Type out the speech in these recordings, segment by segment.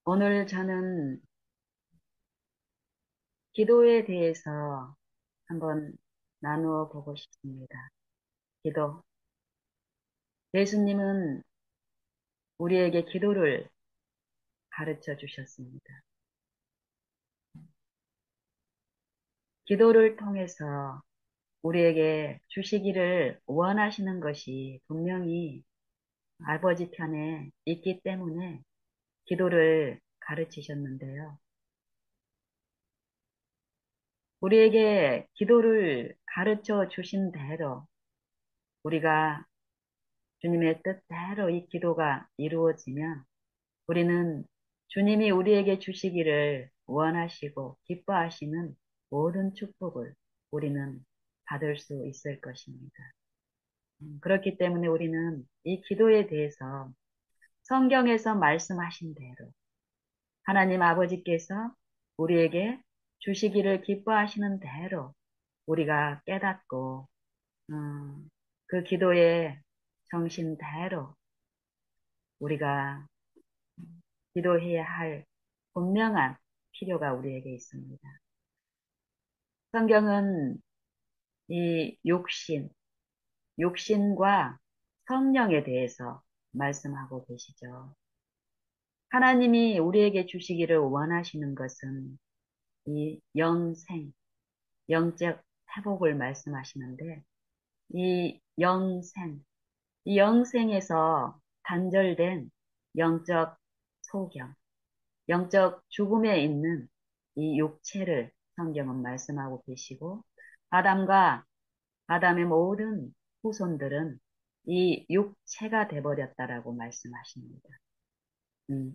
오늘 저는 기도에 대해서 한번 나누어 보고 싶습니다. 기도. 예수님은 우리에게 기도를 가르쳐 주셨습니다. 기도를 통해서 우리에게 주시기를 원하시는 것이 분명히 아버지 편에 있기 때문에 기도를 가르치셨는데요. 우리에게 기도를 가르쳐 주신 대로 우리가 주님의 뜻대로 이 기도가 이루어지면 우리는 주님이 우리에게 주시기를 원하시고 기뻐하시는 모든 축복을 우리는 받을 수 있을 것입니다. 그렇기 때문에 우리는 이 기도에 대해서 성경에서 말씀하신 대로 하나님 아버지께서 우리에게 주시기를 기뻐하시는 대로 우리가 깨닫고 그 기도의 정신대로 우리가 기도해야 할 분명한 필요가 우리에게 있습니다. 성경은 이 육신과 성령에 대해서 말씀하고 계시죠. 하나님이 우리에게 주시기를 원하시는 것은 이 영적 회복을 말씀하시는데 이 이 영생에서 단절된 영적 소경, 영적 죽음에 있는 이 육체를 성경은 말씀하고 계시고 아담과 아담의 모든 후손들은 이 육체가 돼버렸다라고 말씀하십니다.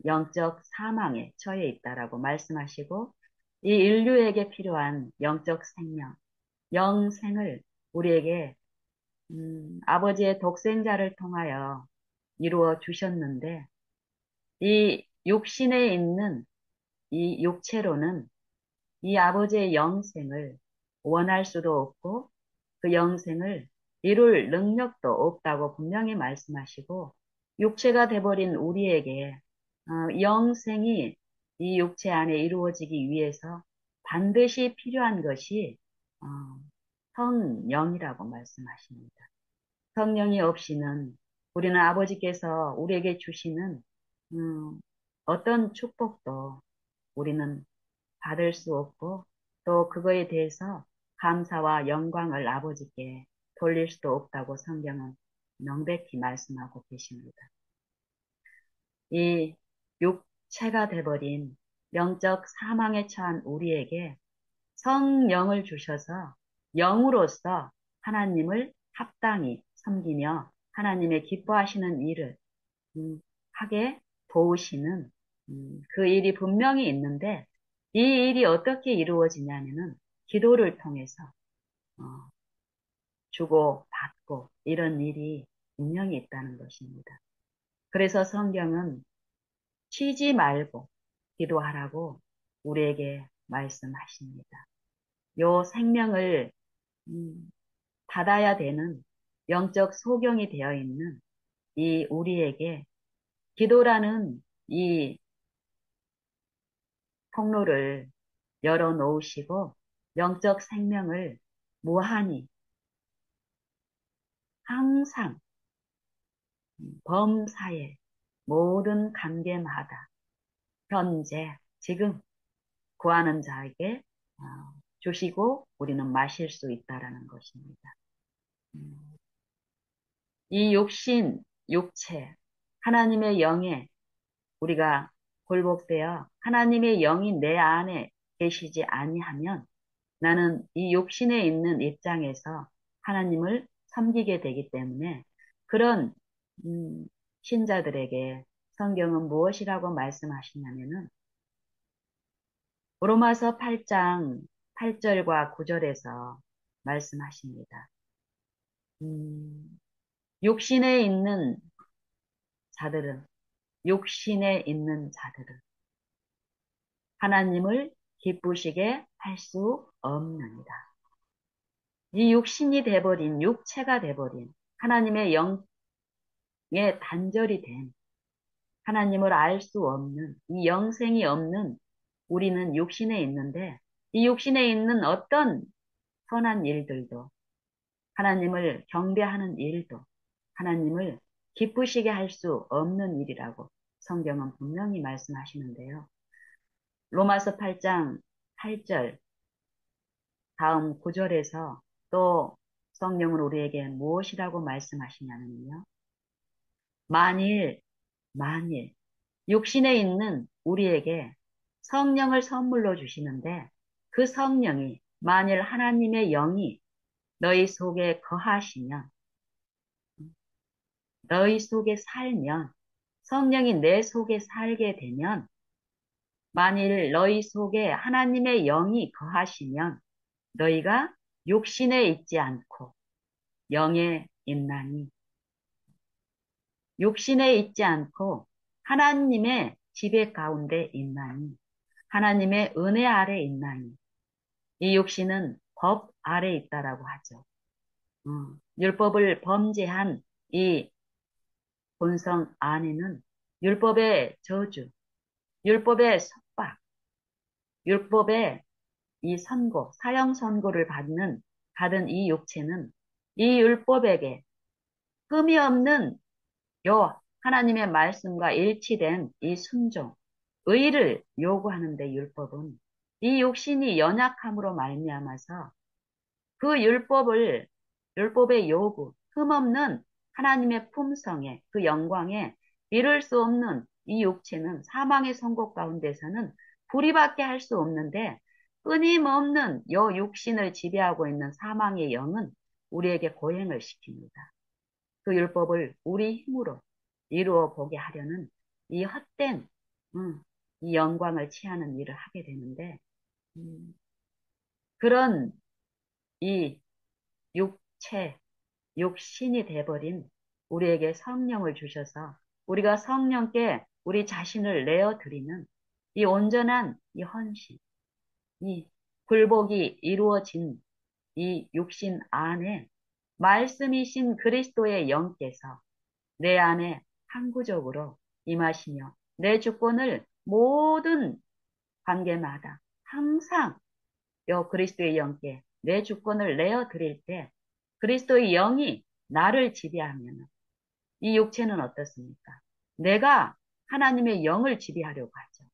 영적 사망에 처해 있다라고 말씀하시고 이 인류에게 필요한 영적 생명, 영생을 우리에게 아버지의 독생자를 통하여 이루어 주셨는데 이 육신에 있는 이 육체로는 이 아버지의 영생을 원할 수도 없고 그 영생을 이룰 능력도 없다고 분명히 말씀하시고 육체가 돼버린 우리에게 영생이 이 육체 안에 이루어지기 위해서 반드시 필요한 것이 어, 성령이라고 말씀하십니다. 성령이 없이는 우리는 아버지께서 우리에게 주시는 음, 어떤 축복도 우리는 받을 수 없고 또 그거에 대해서 감사와 영광을 아버지께 돌릴 수도 없다고 성경은 명백히 말씀하고 계십니다. 이 육체가 돼버린 영적 사망에 처한 우리에게 성령을 주셔서 영으로서 하나님을 합당히 섬기며 하나님의 기뻐하시는 일을 하게 도우시는 그 일이 분명히 있는데 이 일이 어떻게 이루어지냐면은 기도를 통해서 어, 주고 받고 이런 일이 분명히 있다는 것입니다. 그래서 성경은 쉬지 말고 기도하라고 우리에게 말씀하십니다. 요 생명을 음, 받아야 되는 영적 소경이 되어 있는 이 우리에게 기도라는 이 통로를 열어놓으시고 영적 생명을 무한히 항상 범사에 모든 관계마다 현재 지금 구하는 자에게 어, 주시고 우리는 마실 수 있다라는 것입니다. 음, 이 육체, 하나님의 영에 우리가 굴복되어 하나님의 영이 내 안에 계시지 아니하면 나는 이 육신에 있는 입장에서 하나님을 섬기게 되기 때문에 그런 음, 신자들에게 성경은 무엇이라고 말씀하시냐면은 로마서 8장 8절과 9절에서 말씀하십니다. 음, 육신에 있는 자들은 육신에 있는 자들은 하나님을 기쁘시게 할 수 없느니라. 이 육신이 돼버린 육체가 돼버린 하나님의 영에 단절이 된 하나님을 알 수 없는, 이 영생이 없는 우리는 육신에 있는데, 이 육신에 있는 어떤 선한 일들도, 하나님을 경배하는 일도, 하나님을 기쁘시게 할 수 없는 일이라고 성경은 분명히 말씀하시는데요. 로마서 8장 8절 다음 9절에서 또 성령은 우리에게 무엇이라고 말씀하시냐면요. 만일 육신에 있는 우리에게 성령을 선물로 주시는데 그 성령이 만일 하나님의 영이 너희 속에 거하시면 너희 속에 살면 성령이 내 속에 살게 되면 만일 너희 속에 하나님의 영이 거하시면 너희가 육신에 있지 않고 영에 있나니 육신에 있지 않고 하나님의 지배 가운데 있나니 하나님의 은혜 아래 있나니 이 육신은 법 아래 있다라고 하죠. 율법을 범죄한 이 본성 안에는 율법의 저주, 율법의 속박, 율법의 이 선고, 사형 선고를 받은 이 육체는 이 율법에게 흠이 없는 요 하나님의 말씀과 일치된 이 순종, 의를 요구하는데 율법은 이 육신이 연약함으로 말미암아서 그 율법의 요구, 흠없는 하나님의 품성에 그 영광에 이룰 수 없는 이 육체는 사망의 선고 가운데서는 불의밖에 할 수 없는데 끊임없는 요 육신을 지배하고 있는 사망의 영은 우리에게 고행을 시킵니다. 그 율법을 우리 힘으로 이루어 보게 하려는 이 헛된 이 영광을 취하는 일을 하게 되는데 음, 그런 이 육체, 육신이 돼버린 우리에게 성령을 주셔서 우리가 성령께 우리 자신을 내어드리는 이 온전한 이 헌신, 이 굴복이 이루어진 이 육신 안에 말씀이신 그리스도의 영께서 내 안에 항구적으로 임하시며 내 주권을 모든 관계마다 항상 요 그리스도의 영께 내 주권을 내어 드릴 때 그리스도의 영이 나를 지배하면 이 육체는 어떻습니까? 내가 하나님의 영을 지배하려고 하죠.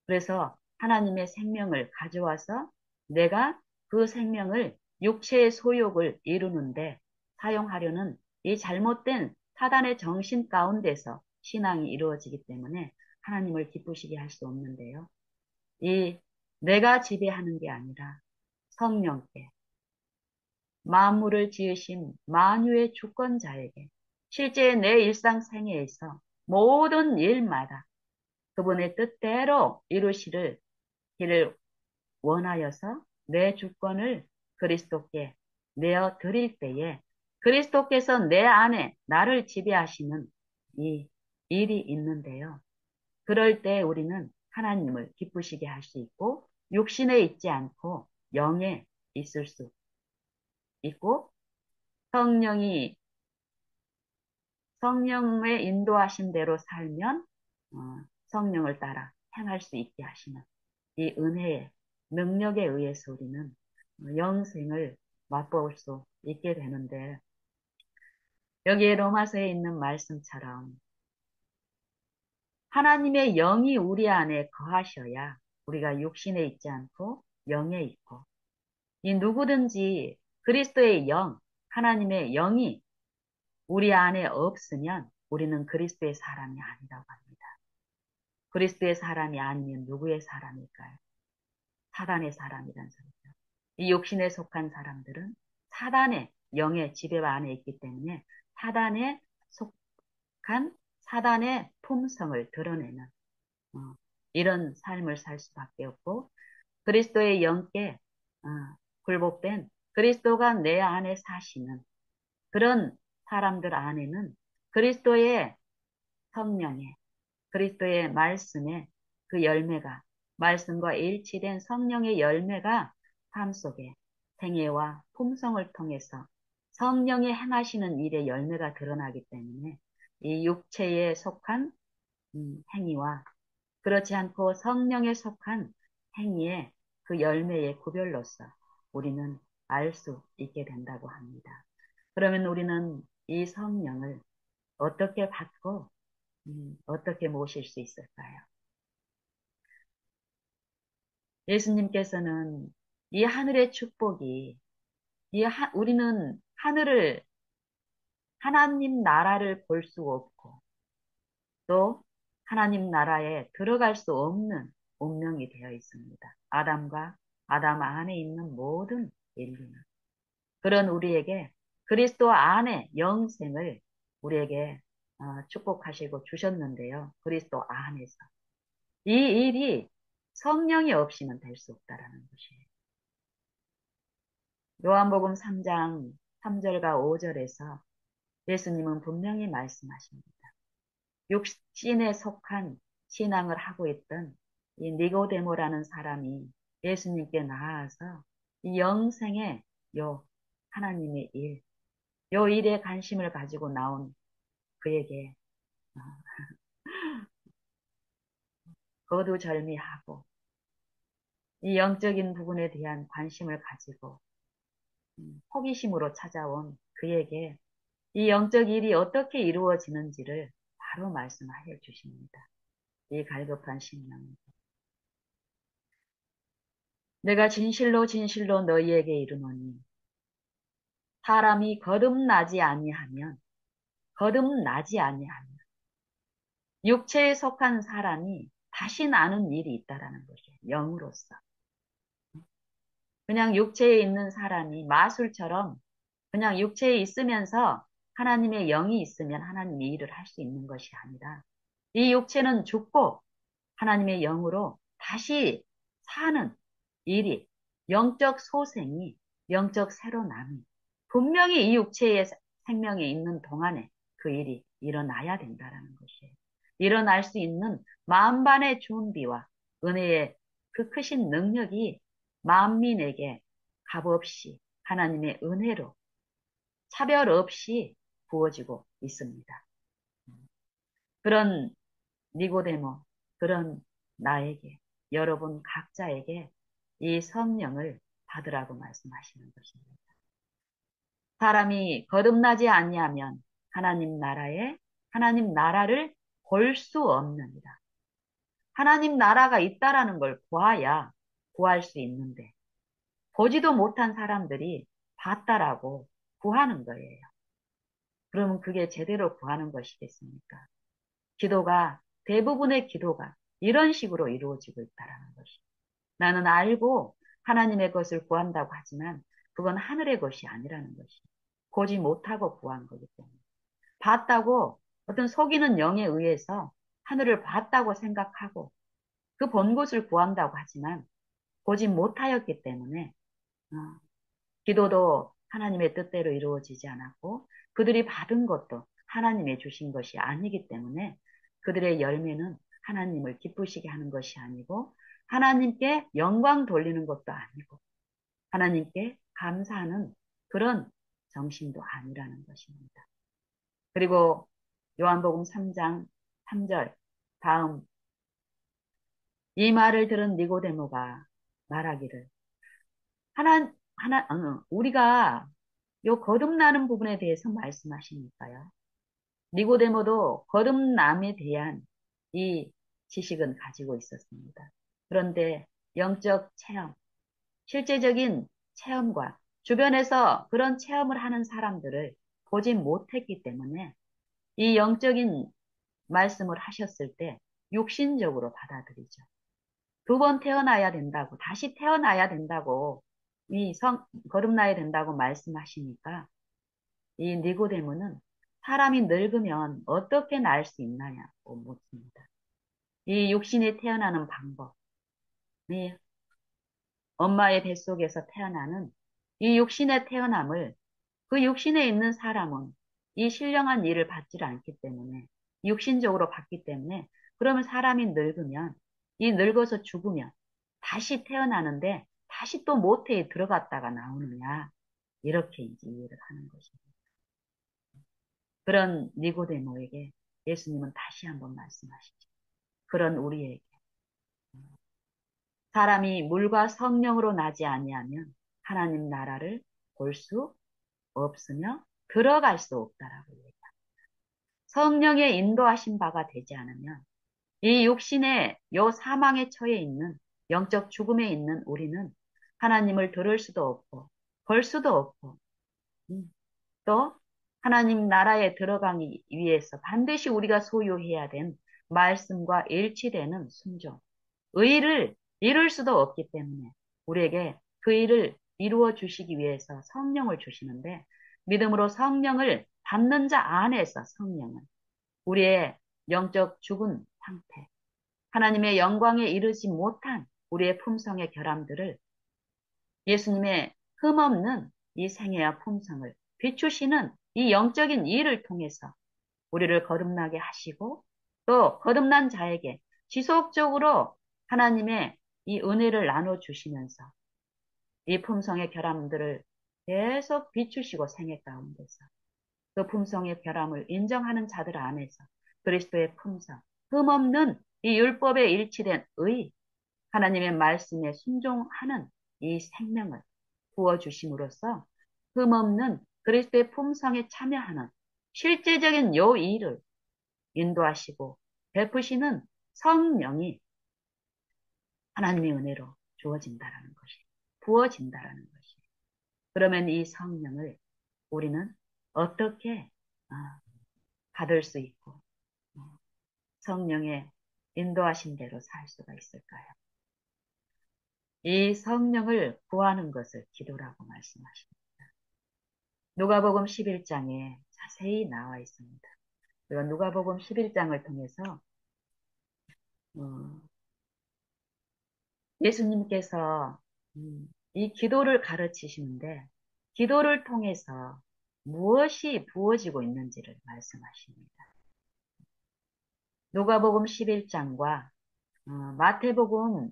그래서 하나님의 생명을 가져와서 내가 그 생명을 육체의 소욕을 이루는데 사용하려는 이 잘못된 사단의 정신 가운데서 신앙이 이루어지기 때문에 하나님을 기쁘시게 할 수 없는데요. 이 내가 지배하는 게 아니라 성령께 만물을 지으신 만유의 주권자에게 실제 내 일상생애에서 모든 일마다 그분의 뜻대로 이루시를 길을 원하여서 내 주권을 그리스도께 내어 드릴 때에 그리스도께서 내 안에 나를 지배하시는 이 일이 있는데요. 그럴 때 우리는 하나님을 기쁘시게 할 수 있고 육신에 있지 않고 영에 있을 수 있고 성령이 성령의 인도하신 대로 살면 어, 성령을 따라 행할 수 있게 하시는 이 은혜의 능력에 의해서 우리는 영생을 맛볼 수 있게 되는데 여기에 로마서에 있는 말씀처럼 하나님의 영이 우리 안에 거하셔야 우리가 육신에 있지 않고 영에 있고 이 누구든지 그리스도의 영, 하나님의 영이 우리 안에 없으면 우리는 그리스도의 사람이 아니라고 합니다. 그리스도의 사람이 아니면 누구의 사람일까요? 사단의 사람이란 소리죠. 이 육신에 속한 사람들은 사단의 영의 지배 안에 있기 때문에 사단에 속한 사단의 품성을 드러내는 어, 이런 삶을 살 수밖에 없고 그리스도의 영께 어, 굴복된 그리스도가 내 안에 사시는 그런 사람들 안에는 그리스도의 성령의 그리스도의 말씀의 그 열매가 말씀과 일치된 성령의 열매가 삶 속에 생애와 품성을 통해서 성령이 행하시는 일의 열매가 드러나기 때문에 이 육체에 속한 행위와 그렇지 않고 성령에 속한 행위의 그 열매의 구별로서 우리는 알 수 있게 된다고 합니다. 그러면 우리는 이 성령을 어떻게 받고 어떻게 모실 수 있을까요? 예수님께서는 이 하늘의 축복이 우리는 하늘을 하나님 나라를 볼 수 없고 또 하나님 나라에 들어갈 수 없는 운명이 되어 있습니다. 아담과 아담 안에 있는 모든 인류는 그런 우리에게 그리스도 안에 영생을 우리에게 축복하시고 주셨는데요. 그리스도 안에서 이 일이 성령이 없이는 될 수 없다라는 것이에요. 요한복음 3장 3절과 5절에서 예수님은 분명히 말씀하십니다. 육신에 속한 신앙을 하고 있던 이 니고데모라는 사람이 예수님께 나아서 이 영생의 요 하나님의 요 일에 관심을 가지고 나온 그에게 어, 거두절미하고 이 영적인 부분에 대한 관심을 가지고 호기심으로 찾아온 그에게 이 영적 일이 어떻게 이루어지는지를 바로 말씀하여 주십니다. 이 갈급한 심령. 내가 진실로 진실로 너희에게 이르노니 사람이 거듭나지 아니하면 육체에 속한 사람이 다시 나는 일이 있다라는 것이에요. 영으로서. 그냥 육체에 있는 사람이 마술처럼 그냥 육체에 있으면서 하나님의 영이 있으면 하나님의 일을 할 수 있는 것이 아니라 이 육체는 죽고 하나님의 영으로 다시 사는 일이 영적 소생이 영적 새로남이 분명히 이 육체의 생명이 있는 동안에 그 일이 일어나야 된다라는 것이에요. 일어날 수 있는 만반의 준비와 은혜의 그 크신 능력이 만민에게 값없이 하나님의 은혜로 차별 없이 부어지고 있습니다. 그런 니고데모, 그런 나에게, 여러분 각자에게 이 성령을 받으라고 말씀하시는 것입니다. 사람이 거듭나지 아니하면 하나님 나라를 볼 수 없느니라. 하나님 나라가 있다라는 걸 보아야 구할 수 있는데 보지도 못한 사람들이 봤다라고 구하는 거예요. 그러면 그게 제대로 구하는 것이겠습니까? 대부분의 기도가 이런 식으로 이루어지고 있다라는 것이. 나는 알고 하나님의 것을 구한다고 하지만 그건 하늘의 것이 아니라는 것이. 보지 못하고 구한 거기 때문에. 봤다고 어떤 속이는 영에 의해서 하늘을 봤다고 생각하고 그 본 것을 구한다고 하지만 보지 못하였기 때문에 어, 기도도 하나님의 뜻대로 이루어지지 않았고 그들이 받은 것도 하나님의 주신 것이 아니기 때문에 그들의 열매는 하나님을 기쁘시게 하는 것이 아니고 하나님께 영광 돌리는 것도 아니고 하나님께 감사하는 그런 정신도 아니라는 것입니다. 그리고 요한복음 3장 3절 다음 이 말을 들은 니고데모가 말하기를 우리가 요 거듭나는 부분에 대해서 말씀하시니까요. 니고데모도 거듭남에 대한 이 지식은 가지고 있었습니다. 그런데 영적 체험, 실제적인 체험과 주변에서 그런 체험을 하는 사람들을 보지 못했기 때문에 이 영적인 말씀을 하셨을 때 육신적으로 받아들이죠. 두 번 태어나야 된다고, 다시 태어나야 된다고, 거듭나야 된다고 말씀하시니까 이 니고데모는 사람이 늙으면 어떻게 날 수 있나냐고 묻습니다. 이 육신이 태어나는 방법, 이 엄마의 뱃속에서 태어나는 이 육신의 태어남을 그 육신에 있는 사람은 이 신령한 일을 받지를 않기 때문에 육신적으로 받기 때문에 그러면 사람이 늙으면 이 늙어서 죽으면 다시 태어나는데 다시 또 모태에 들어갔다가 나오느냐 이렇게 이제 이해를 하는 것입니다. 그런 니고데모에게 예수님은 다시 한번 말씀하시죠. 그런 우리에게 사람이 물과 성령으로 나지 아니하면 하나님 나라를 볼 수 없으며 들어갈 수 없다라고 얘기합니다. 성령의 인도하신 바가 되지 않으면 이 육신의 요 사망에 처해 있는 영적 죽음에 있는 우리는 하나님을 들을 수도 없고 볼 수도 없고 또 하나님 나라에 들어가기 위해서 반드시 우리가 소유해야 된 말씀과 일치되는 순종, 의를 이룰 수도 없기 때문에 우리에게 그 일을 이루어 주시기 위해서 성령을 주시는데 믿음으로 성령을 받는 자 안에서 성령은 우리의 영적 죽은 상태, 하나님의 영광에 이르지 못한 우리의 품성의 결함들을 예수님의 흠없는 이 생애와 품성을 비추시는 이 영적인 일을 통해서 우리를 거듭나게 하시고 또 거듭난 자에게 지속적으로 하나님의 이 은혜를 나눠주시면서 이 품성의 결함들을 계속 비추시고 생애 가운데서 그 품성의 결함을 인정하는 자들 안에서 그리스도의 품성, 흠없는 이 율법에 일치된 의, 하나님의 말씀에 순종하는 이 생명을 부어주심으로써 흠없는 그리스도의 품성에 참여하는 실제적인 요 일을 인도하시고 베푸시는 성령이 하나님의 은혜로 주어진다라는 것이, 부어진다라는 것이. 그러면 이 성령을 우리는 어떻게 받을 수 있고 성령의 인도하신 대로 살 수가 있을까요? 이 성령을 구하는 것을 기도라고 말씀하십니다. 누가복음 11장에 자세히 나와 있습니다. 우리가 누가복음 11장을 통해서 예수님께서 이 기도를 가르치시는데 기도를 통해서 무엇이 부어지고 있는지를 말씀하십니다. 누가복음 11장과 마태복음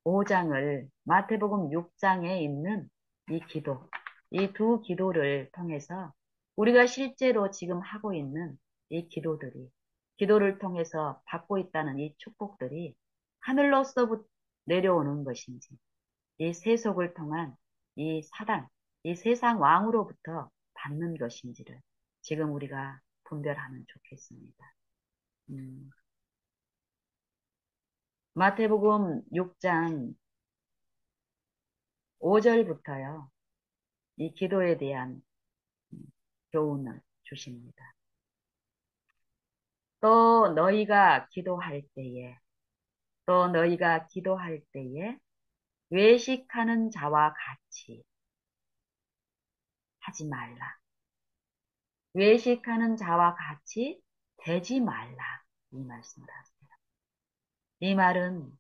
5장을 마태복음 6장에 있는 이 기도, 이 두 기도를 통해서 우리가 실제로 지금 하고 있는 이 기도들이, 기도를 통해서 받고 있다는 이 축복들이 하늘로서부터 내려오는 것인지, 이 세속을 통한 이 사단, 이 세상 왕으로부터 받는 것인지를 지금 우리가 분별하면 좋겠습니다. 마태복음 6장 5절부터요. 이 기도에 대한 교훈을 주십니다. 또 너희가 기도할 때에 외식하는 자와 같이 하지 말라. 외식하는 자와 같이 되지 말라. 이 말씀을 하세요. 이 말은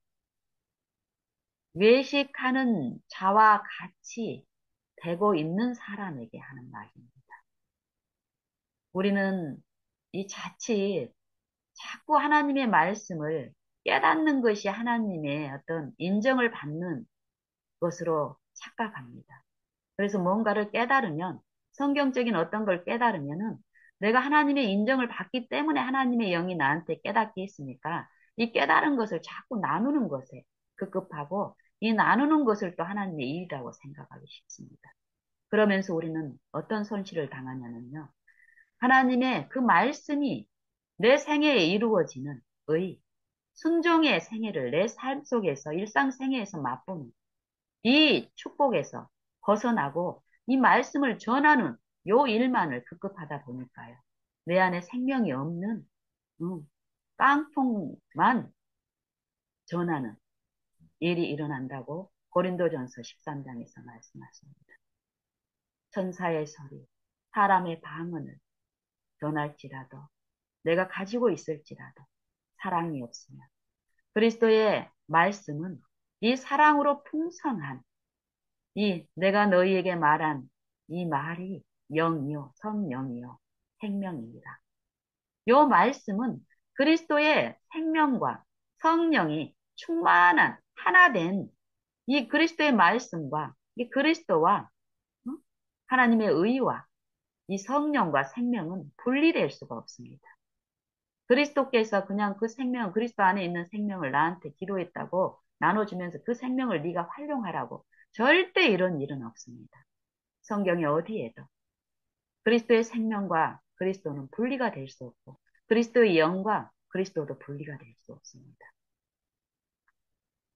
외식하는 자와 같이 되고 있는 사람에게 하는 말입니다. 우리는 이 자칫 자꾸 하나님의 말씀을 깨닫는 것이 하나님의 어떤 인정을 받는 것으로 착각합니다. 그래서 뭔가를 깨달으면 성경적인 어떤 걸 깨달으면은 내가 하나님의 인정을 받기 때문에 하나님의 영이 나한테 깨닫게 했으니까 이 깨달은 것을 자꾸 나누는 것에 급급하고 이 나누는 것을 또 하나님의 일이라고 생각하기 쉽습니다. 그러면서 우리는 어떤 손실을 당하냐면요. 하나님의 그 말씀이 내 생애에 이루어지는 순종의 생애를 내 삶 속에서 일상생애에서 맛보는 이 축복에서 벗어나고 이 말씀을 전하는 요 일만을 급급하다 보니까요. 내 안에 생명이 없는 깡통만 전하는 일이 일어난다고 고린도전서 13장에서 말씀하십니다. 천사의 소리, 사람의 방언을 전할지라도 내가 가지고 있을지라도 사랑이 없으면 그리스도의 말씀은 이 사랑으로 풍성한 이 내가 너희에게 말한 이 말이 영이요 성령이요 생명입니다. 요 말씀은 그리스도의 생명과 성령이 충만한 하나 된 이 그리스도의 말씀과 이 그리스도와 하나님의 의와 이 성령과 생명은 분리될 수가 없습니다. 그리스도께서 그냥 그 생명, 그리스도 안에 있는 생명을 나한테 기도했다고 나눠주면서 그 생명을 네가 활용하라고 절대 이런 일은 없습니다. 성경에 어디에도 그리스도의 생명과 그리스도는 분리가 될 수 없고 그리스도의 영과 그리스도도 분리가 될 수 없습니다.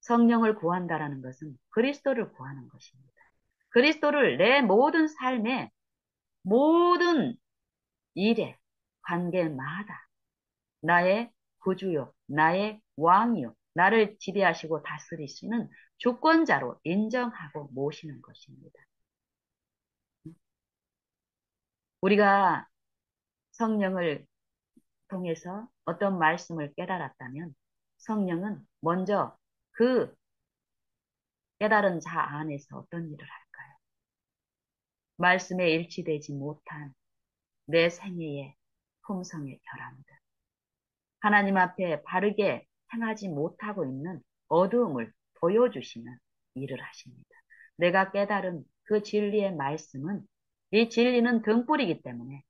성령을 구한다라는 것은 그리스도를 구하는 것입니다. 그리스도를 내 모든 삶의 모든 일에, 관계마다 나의 구주요, 나의 왕이요, 나를 지배하시고 다스리시는 주권자로 인정하고 모시는 것입니다. 우리가 성령을 통해서 어떤 말씀을 깨달았다면 성령은 먼저 그 깨달은 자 안에서 어떤 일을 할까요? 말씀에 일치되지 못한 내 생애의 품성의 결함들, 하나님 앞에 바르게 행하지 못하고 있는 어두움을 보여주시는 일을 하십니다. 내가 깨달은 그 진리의 말씀은 이 진리는 등불이기 때문에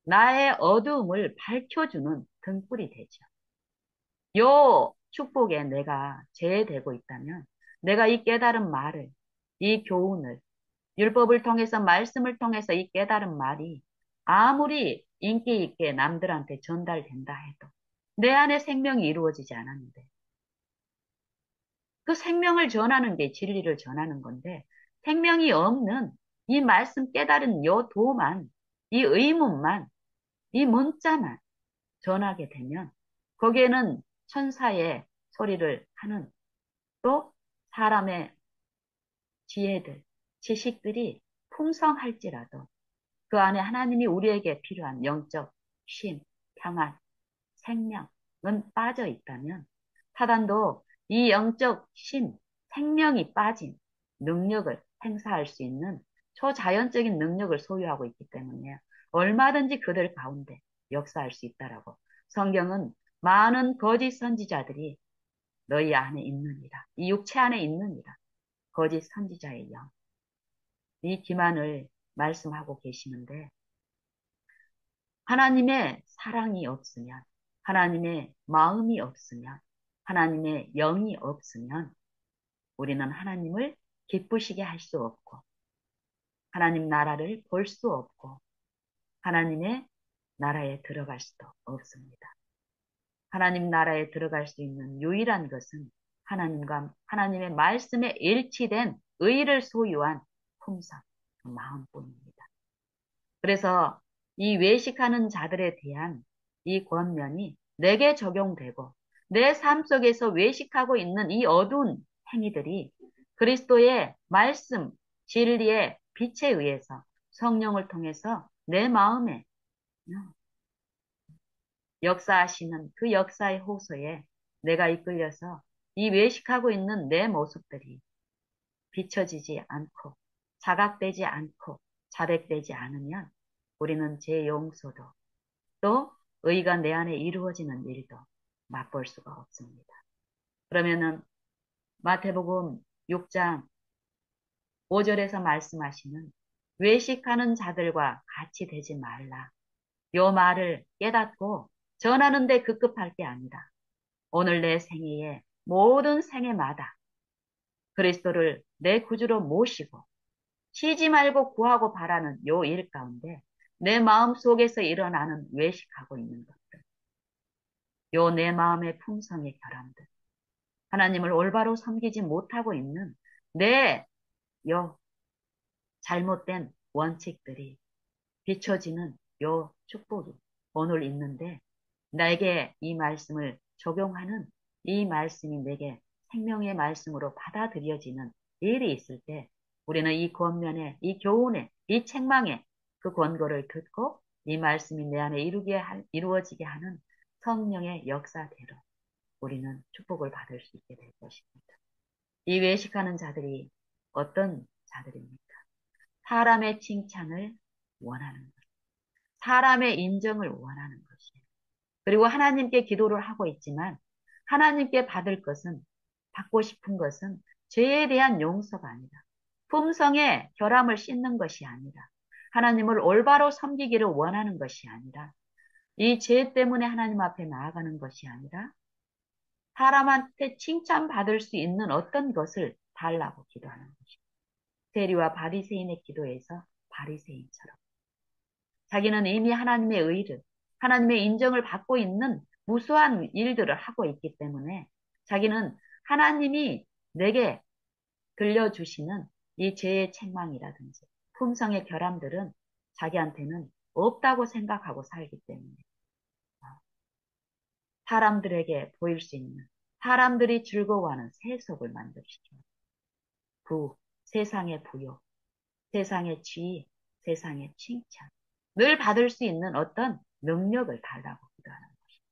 나의 어두움을 밝혀주는 등불이 되죠. 요 축복에 내가 제되고 있다면 내가 이 깨달은 말을, 이 교훈을, 율법을 통해서 말씀을 통해서 이 깨달은 말이 아무리 인기 있게 남들한테 전달된다 해도 내 안에 생명이 이루어지지 않았는데 그 생명을 전하는 게 진리를 전하는 건데 생명이 없는 이 말씀 깨달은 요 도만, 이 의문만, 이 문자만 전하게 되면 거기에는 천사의 소리를 하는 또 사람의 지혜들, 지식들이 풍성할지라도 그 안에 하나님이 우리에게 필요한 영적 쉼, 평안, 생명은 빠져 있다면 사단도 이 영적 쉼, 생명이 빠진 능력을 행사할 수 있는 초자연적인 능력을 소유하고 있기 때문에 얼마든지 그들 가운데 역사할 수 있다라고 성경은 많은 거짓 선지자들이 너희 안에 있느니라. 이 육체 안에 있느니라. 거짓 선지자의 영. 이 기만을 말씀하고 계시는데 하나님의 사랑이 없으면, 하나님의 마음이 없으면, 하나님의 영이 없으면 우리는 하나님을 기쁘시게 할 수 없고 하나님 나라를 볼 수 없고 하나님의 나라에 들어갈 수도 없습니다. 하나님 나라에 들어갈 수 있는 유일한 것은 하나님과 하나님의 말씀에 일치된 의를 소유한 품성, 그 마음뿐입니다. 그래서 이 외식하는 자들에 대한 이 권면이 내게 적용되고 내 삶 속에서 외식하고 있는 이 어두운 행위들이 그리스도의 말씀, 진리의 빛에 의해서 성령을 통해서 내 마음에 역사하시는 그 역사의 호소에 내가 이끌려서 이 외식하고 있는 내 모습들이 비춰지지 않고 자각되지 않고 자백되지 않으면 우리는 제 용서도 또 의가 내 안에 이루어지는 일도 맛볼 수가 없습니다. 그러면은 마태복음 6장 5절에서 말씀하시는 외식하는 자들과 같이 되지 말라. 요 말을 깨닫고 전하는데 급급할 게 아니라 오늘 내 생애의 모든 생애마다 그리스도를 내 구주로 모시고 쉬지 말고 구하고 바라는 요 일 가운데 내 마음 속에서 일어나는 외식하고 있는 것들, 요 내 마음의 품성의 결함들, 하나님을 올바로 섬기지 못하고 있는 내 요 잘못된 원칙들이 비춰지는 요 축복이 오늘 있는데 나에게 이 말씀을 적용하는 이 말씀이 내게 생명의 말씀으로 받아들여지는 일이 있을 때 우리는 이 권면에, 이 교훈에, 이 책망에 그 권고를 듣고 이 말씀이 내 안에 이루어지게 하는 성령의 역사대로 우리는 축복을 받을 수 있게 될 것입니다. 이 외식하는 자들이 어떤 자들입니까? 사람의 칭찬을 원하는 것, 사람의 인정을 원하는 것이에요. 그리고 하나님께 기도를 하고 있지만 하나님께 받을 것은 받고 싶은 것은 죄에 대한 용서가 아니라 품성의 결함을 씻는 것이 아니라 하나님을 올바로 섬기기를 원하는 것이 아니라 이 죄 때문에 하나님 앞에 나아가는 것이 아니라 사람한테 칭찬받을 수 있는 어떤 것을 달라고 기도하는 것입니다. 세리와 바리새인의 기도에서 바리새인처럼 자기는 이미 하나님의 의를, 하나님의 인정을 받고 있는 무수한 일들을 하고 있기 때문에 자기는 하나님이 내게 들려주시는 이 죄의 책망이라든지 품성의 결함들은 자기한테는 없다고 생각하고 살기 때문에 사람들에게 보일 수 있는 사람들이 즐거워하는 세속을 만들시켜 세상의 부요, 세상의 지위, 세상의 칭찬 늘 받을 수 있는 어떤 능력을 달라고 기도하는 것입니다.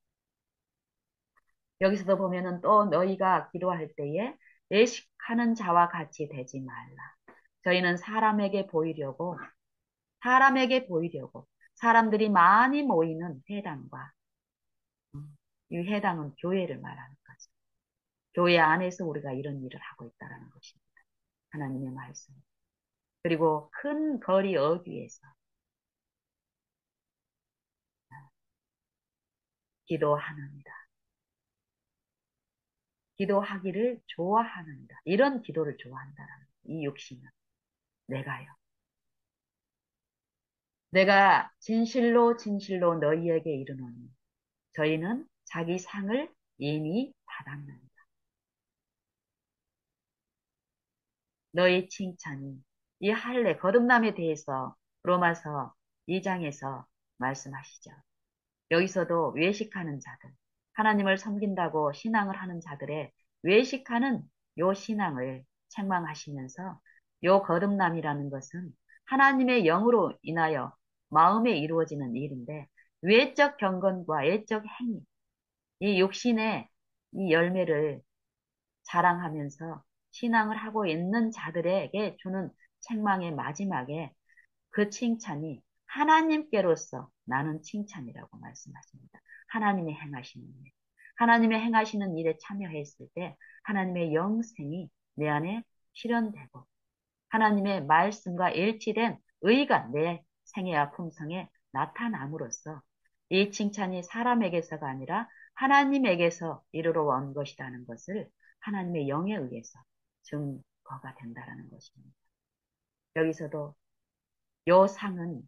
여기서도 보면은 또 너희가 기도할 때에 외식하는 자와 같이 되지 말라. 저희는 사람에게 보이려고 사람들이 많이 모이는 회당과 이 회당은 교회를 말하는 거죠. 교회 안에서 우리가 이런 일을 하고 있다는 것입니다. 하나님의 말씀. 그리고 큰 거리 어귀에서 기도하느니라. 기도하기를 좋아하느니라. 이런 기도를 좋아한다는 이 육신은 내가요. 내가 진실로 진실로 너희에게 이르노니 저희는 자기 상을 이미 받았느니라. 너희 칭찬이 이 할례 거듭남에 대해서 로마서 2장에서 말씀하시죠. 여기서도 외식하는 자들, 하나님을 섬긴다고 신앙을 하는 자들의 외식하는 요 신앙을 책망하시면서 요 거듭남이라는 것은 하나님의 영으로 인하여 마음에 이루어지는 일인데 외적 경건과 외적 행위, 이 육신의 이 열매를 자랑하면서 신앙을 하고 있는 자들에게 주는 책망의 마지막에 그 칭찬이 하나님께로서 나는 칭찬이라고 말씀하십니다. 하나님이 행하시는 일. 하나님의 행하시는 일에 참여했을 때 하나님의 영생이 내 안에 실현되고 하나님의 말씀과 일치된 의가 내 생애와 품성에 나타남으로써 이 칭찬이 사람에게서가 아니라 하나님에게서 이르러 온 것이라는 것을 하나님의 영에 의해서 증거가 된다는 것입니다. 여기서도 요 상은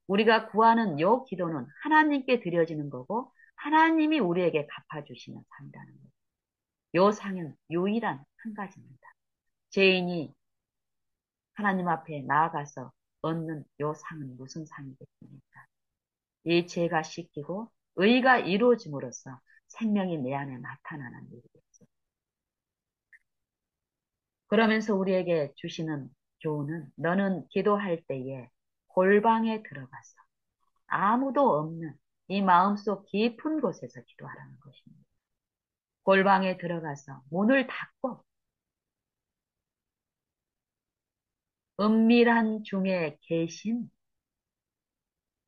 우리가 구하는 요 기도는 하나님께 드려지는 거고 하나님이 우리에게 갚아주시는 상이라는 거예요. 요 상은 유일한 한 가지입니다. 죄인이 하나님 앞에 나아가서 얻는 요 상은 무슨 상이겠습니까? 이 죄가 씻기고 의가 이루어짐으로써 생명이 내 안에 나타나는 일이겠죠. 그러면서 우리에게 주시는 교훈은 너는 기도할 때에 골방에 들어가서 아무도 없는 이 마음속 깊은 곳에서 기도하라는 것입니다. 골방에 들어가서 문을 닫고 은밀한 중에 계신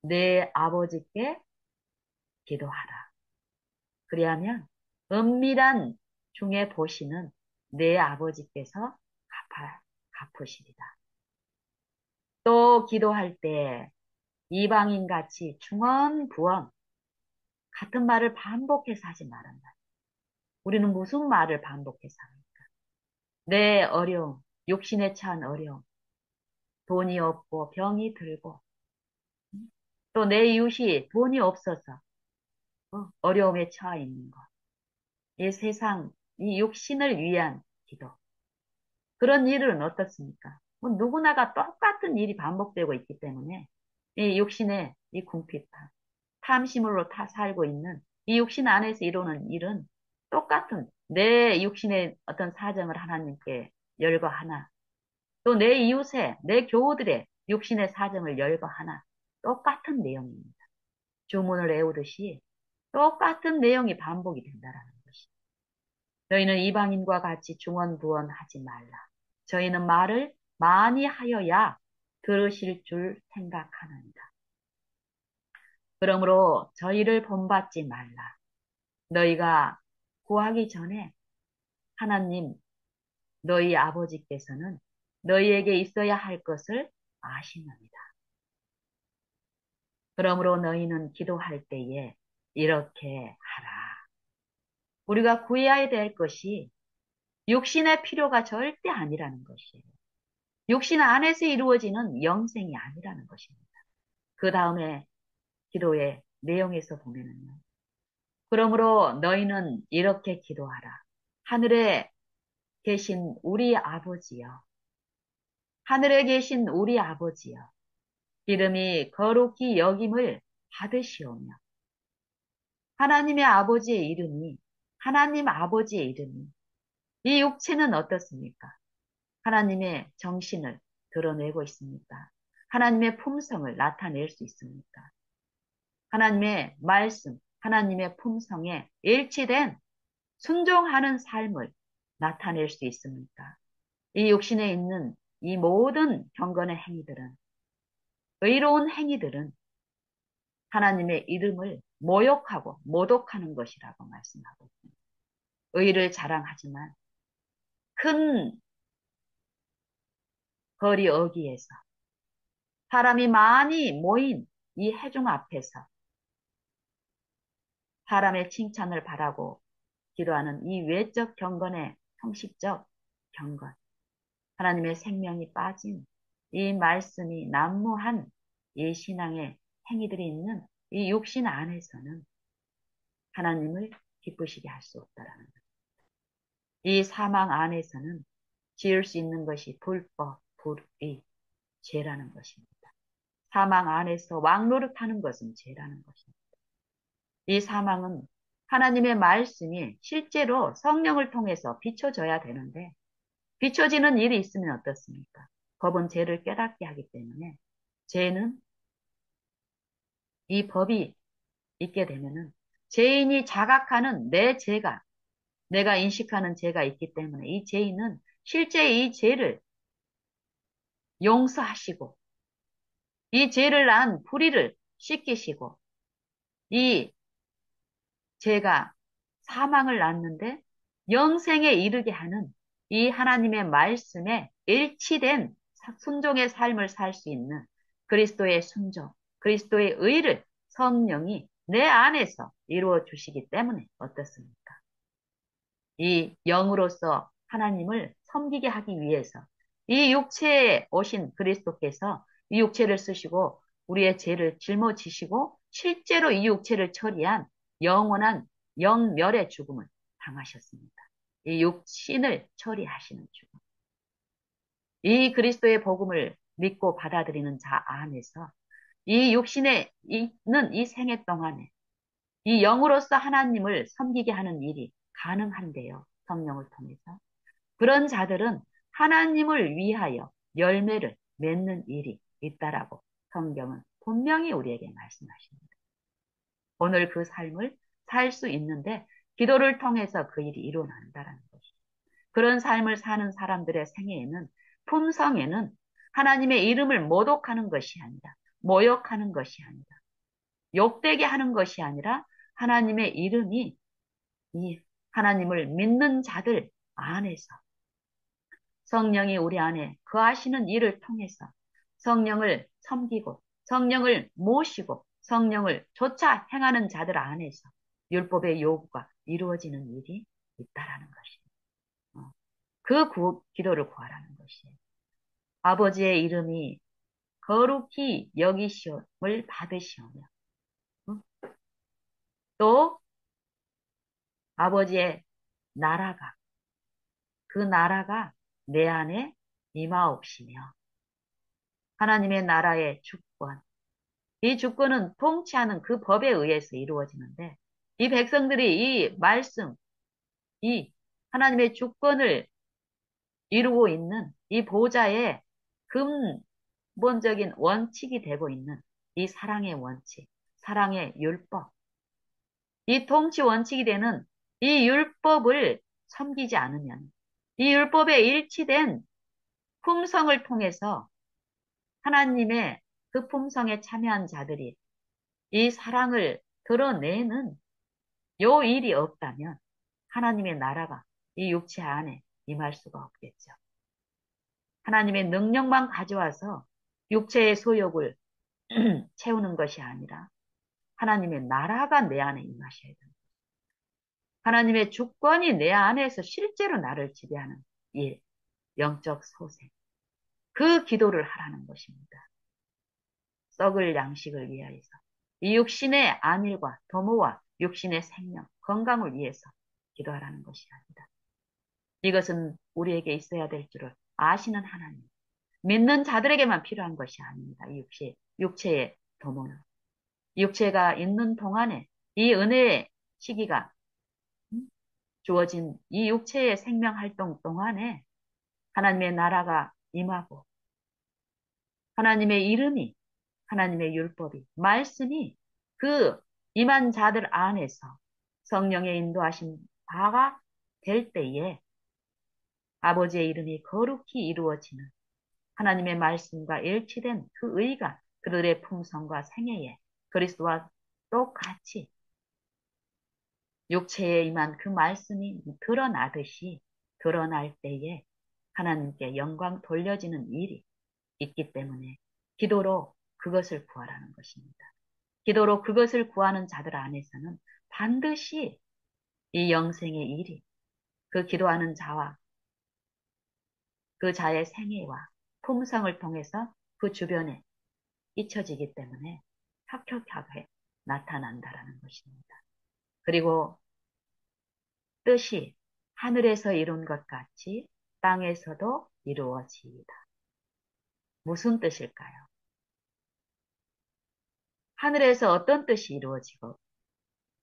내 아버지께 기도하라. 그리하면 은밀한 중에 보시는 내 아버지께서 갚으시리라. 또 기도할 때 이방인같이 중언부언 같은 말을 반복해서 하지 말한다. 우리는 무슨 말을 반복해서 합니까? 내 어려움, 육신에 처한 어려움, 돈이 없고 병이 들고 또 내 이웃이 돈이 없어서 어려움에 처해 있는 것. 이 세상, 이 육신을 위한 기도. 그런 일은 어떻습니까? 뭐 누구나가 똑같은 일이 반복되고 있기 때문에 이 육신의 이 궁핍함, 탐심으로 살고 있는 이 육신 안에서 이루는 일은 똑같은 내 육신의 어떤 사정을 하나님께 열거하나 또 내 이웃의, 내 교우들의 육신의 사정을 열거하나 똑같은 내용입니다. 주문을 외우듯이 똑같은 내용이 반복이 된다라는 것이. 너희는 이방인과 같이 중언부언하지 말라. 저희는 말을 많이 하여야 들으실 줄 생각하느니라. 그러므로 저희를 본받지 말라. 너희가 구하기 전에 하나님, 너희 아버지께서는 너희에게 있어야 할 것을 아시느니라. 그러므로 너희는 기도할 때에 이렇게 하라. 우리가 구해야 될 것이 육신의 필요가 절대 아니라는 것이에요. 육신 안에서 이루어지는 영생이 아니라는 것입니다. 그 다음에 기도의 내용에서 보면은요. 그러므로 너희는 이렇게 기도하라. 하늘에 계신 우리 아버지여. 하늘에 계신 우리 아버지여. 이름이 거룩히 여김을 받으시오며. 하나님의 아버지의 이름이, 하나님 아버지의 이름이, 이 육체는 어떻습니까? 하나님의 정신을 드러내고 있습니까? 하나님의 품성을 나타낼 수 있습니까? 하나님의 말씀, 하나님의 품성에 일치된 순종하는 삶을 나타낼 수 있습니까? 이 육신에 있는 이 모든 경건의 행위들은, 의로운 행위들은 하나님의 이름을 모욕하고 모독하는 것이라고 말씀하고 있습니다. 의를 자랑하지만 큰 거리 어귀에서 사람이 많이 모인 이 회중 앞에서 사람의 칭찬을 바라고 기도하는 이 외적 경건의 형식적 경건, 하나님의 생명이 빠진 이 말씀이 난무한 이 신앙의 행위들이 있는 이 육신 안에서는 하나님을 기쁘시게 할 수 없다라는 것. 이 사망 안에서는 지을 수 있는 것이 불법, 불의, 죄라는 것입니다. 사망 안에서 왕노릇하는 것은 죄라는 것입니다. 이 사망은 하나님의 말씀이 실제로 성령을 통해서 비춰져야 되는데 비춰지는 일이 있으면 어떻습니까? 법은 죄를 깨닫게 하기 때문에 죄는 이 법이 있게 되면은 죄인이 자각하는 내 죄가 내가 인식하는 죄가 있기 때문에 이 죄인은 실제 이 죄를 용서하시고 이 죄를 낳은 불의를 씻기시고 이 죄가 사망을 낳는데 영생에 이르게 하는 이 하나님의 말씀에 일치된 순종의 삶을 살 수 있는 그리스도의 순종, 그리스도의 의를 성령이 내 안에서 이루어 주시기 때문에 어떻습니까? 이 영으로서 하나님을 섬기게 하기 위해서 이 육체에 오신 그리스도께서 이 육체를 쓰시고 우리의 죄를 짊어지시고 실제로 이 육체를 처리한 영원한 영멸의 죽음을 당하셨습니다. 이 육신을 처리하시는 죽음. 이 그리스도의 복음을 믿고 받아들이는 자 안에서 이 육신에 있는 이 생애 동안에 이 영으로서 하나님을 섬기게 하는 일이 가능한데요. 성령을 통해서. 그런 자들은 하나님을 위하여 열매를 맺는 일이 있다라고 성경은 분명히 우리에게 말씀하십니다. 오늘 그 삶을 살 수 있는데 기도를 통해서 그 일이 일어난다라는 것이죠. 그런 삶을 사는 사람들의 생애에는 품성에는 하나님의 이름을 모독하는 것이 아니라 모욕하는 것이 아니라 욕되게 하는 것이 아니라 하나님의 이름이 이 하나님을 믿는 자들 안에서 성령이 우리 안에 거하시는 일을 통해서 성령을 섬기고 성령을 모시고 성령을 쫓아 행하는 자들 안에서 율법의 요구가 이루어지는 일이 있다라는 것이에요. 기도를 구하라는 것이에요. 아버지의 이름이 거룩히 여기시움을 받으시오며 또 아버지의 나라가 그 나라가 내 안에 임하옵시며 하나님의 나라의 주권 이 주권은 통치하는 그 법에 의해서 이루어지는데 이 백성들이 이 말씀 이 하나님의 주권을 이루고 있는 이 보좌의 근본적인 원칙이 되고 있는 이 사랑의 원칙 사랑의 율법 이 통치 원칙이 되는 이 율법을 섬기지 않으면 이 율법에 일치된 품성을 통해서 하나님의 그 품성에 참여한 자들이 이 사랑을 드러내는 요 일이 없다면 하나님의 나라가 이 육체 안에 임할 수가 없겠죠. 하나님의 능력만 가져와서 육체의 소욕을 채우는 것이 아니라 하나님의 나라가 내 안에 임하셔야 됩니다. 하나님의 주권이 내 안에서 실제로 나를 지배하는 일, 영적 소생. 그 기도를 하라는 것입니다. 썩을 양식을 위하여서. 이 육신의 안일과 도모와 육신의 생명, 건강을 위해서 기도하라는 것이 아니다. 이것은 우리에게 있어야 될 줄을 아시는 하나님. 믿는 자들에게만 필요한 것이 아닙니다. 이 육체의 도모는. 육체가 있는 동안에 이 은혜의 시기가 주어진 이 육체의 생명 활동 동안에 하나님의 나라가 임하고 하나님의 이름이 하나님의 율법이 말씀이 그 임한 자들 안에서 성령의 인도하신 바가 될 때에 아버지의 이름이 거룩히 이루어지는 하나님의 말씀과 일치된 그 의가 그들의 품성과 생애에 그리스도와 똑같이 육체에 임한 그 말씀이 드러나듯이 드러날 때에 하나님께 영광 돌려지는 일이 있기 때문에 기도로 그것을 구하라는 것입니다. 기도로 그것을 구하는 자들 안에서는 반드시 이 영생의 일이 그 기도하는 자와 그 자의 생애와 품성을 통해서 그 주변에 잊혀지기 때문에 혁혁하게 나타난다라는 것입니다. 그리고 뜻이 하늘에서 이룬 것 같이 땅에서도 이루어지이다. 무슨 뜻일까요? 하늘에서 어떤 뜻이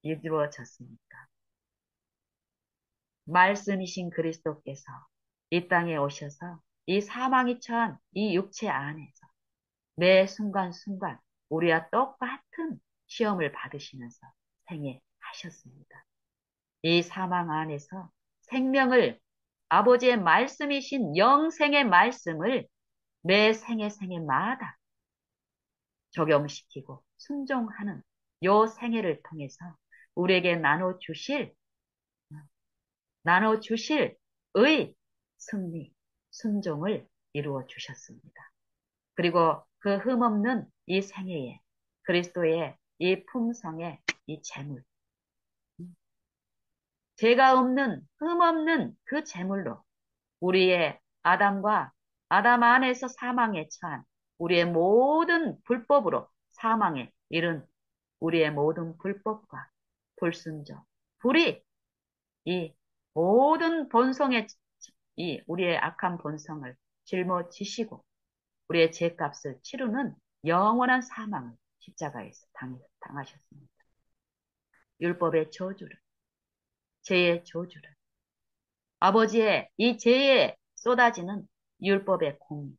이루어졌습니까? 말씀이신 그리스도께서 이 땅에 오셔서 이 사망이 처한 이 육체 안에서 매 순간순간 우리와 똑같은 시험을 받으시면서 생애하셨습니다. 이 사망 안에서 생명을 아버지의 말씀이신 영생의 말씀을 매 생애마다 적용시키고 순종하는 요 생애를 통해서 우리에게 나눠주실 의 승리, 순종을 이루어 주셨습니다. 그리고 그 흠없는 이 생애에 그리스도의 이 품성의 이 재물, 죄가 없는 흠없는 그 재물로 우리의 아담 안에서 사망에 처한 우리의 모든 불법으로 사망에 이른 우리의 모든 불법과 불순종, 불이 이 모든 본성의 이 우리의 악한 본성을 짊어지시고 우리의 죄값을 치르는 영원한 사망을 십자가에서 당하셨습니다. 율법의 저주를, 죄의 저주를, 아버지의 이 죄에 쏟아지는 율법의 공의,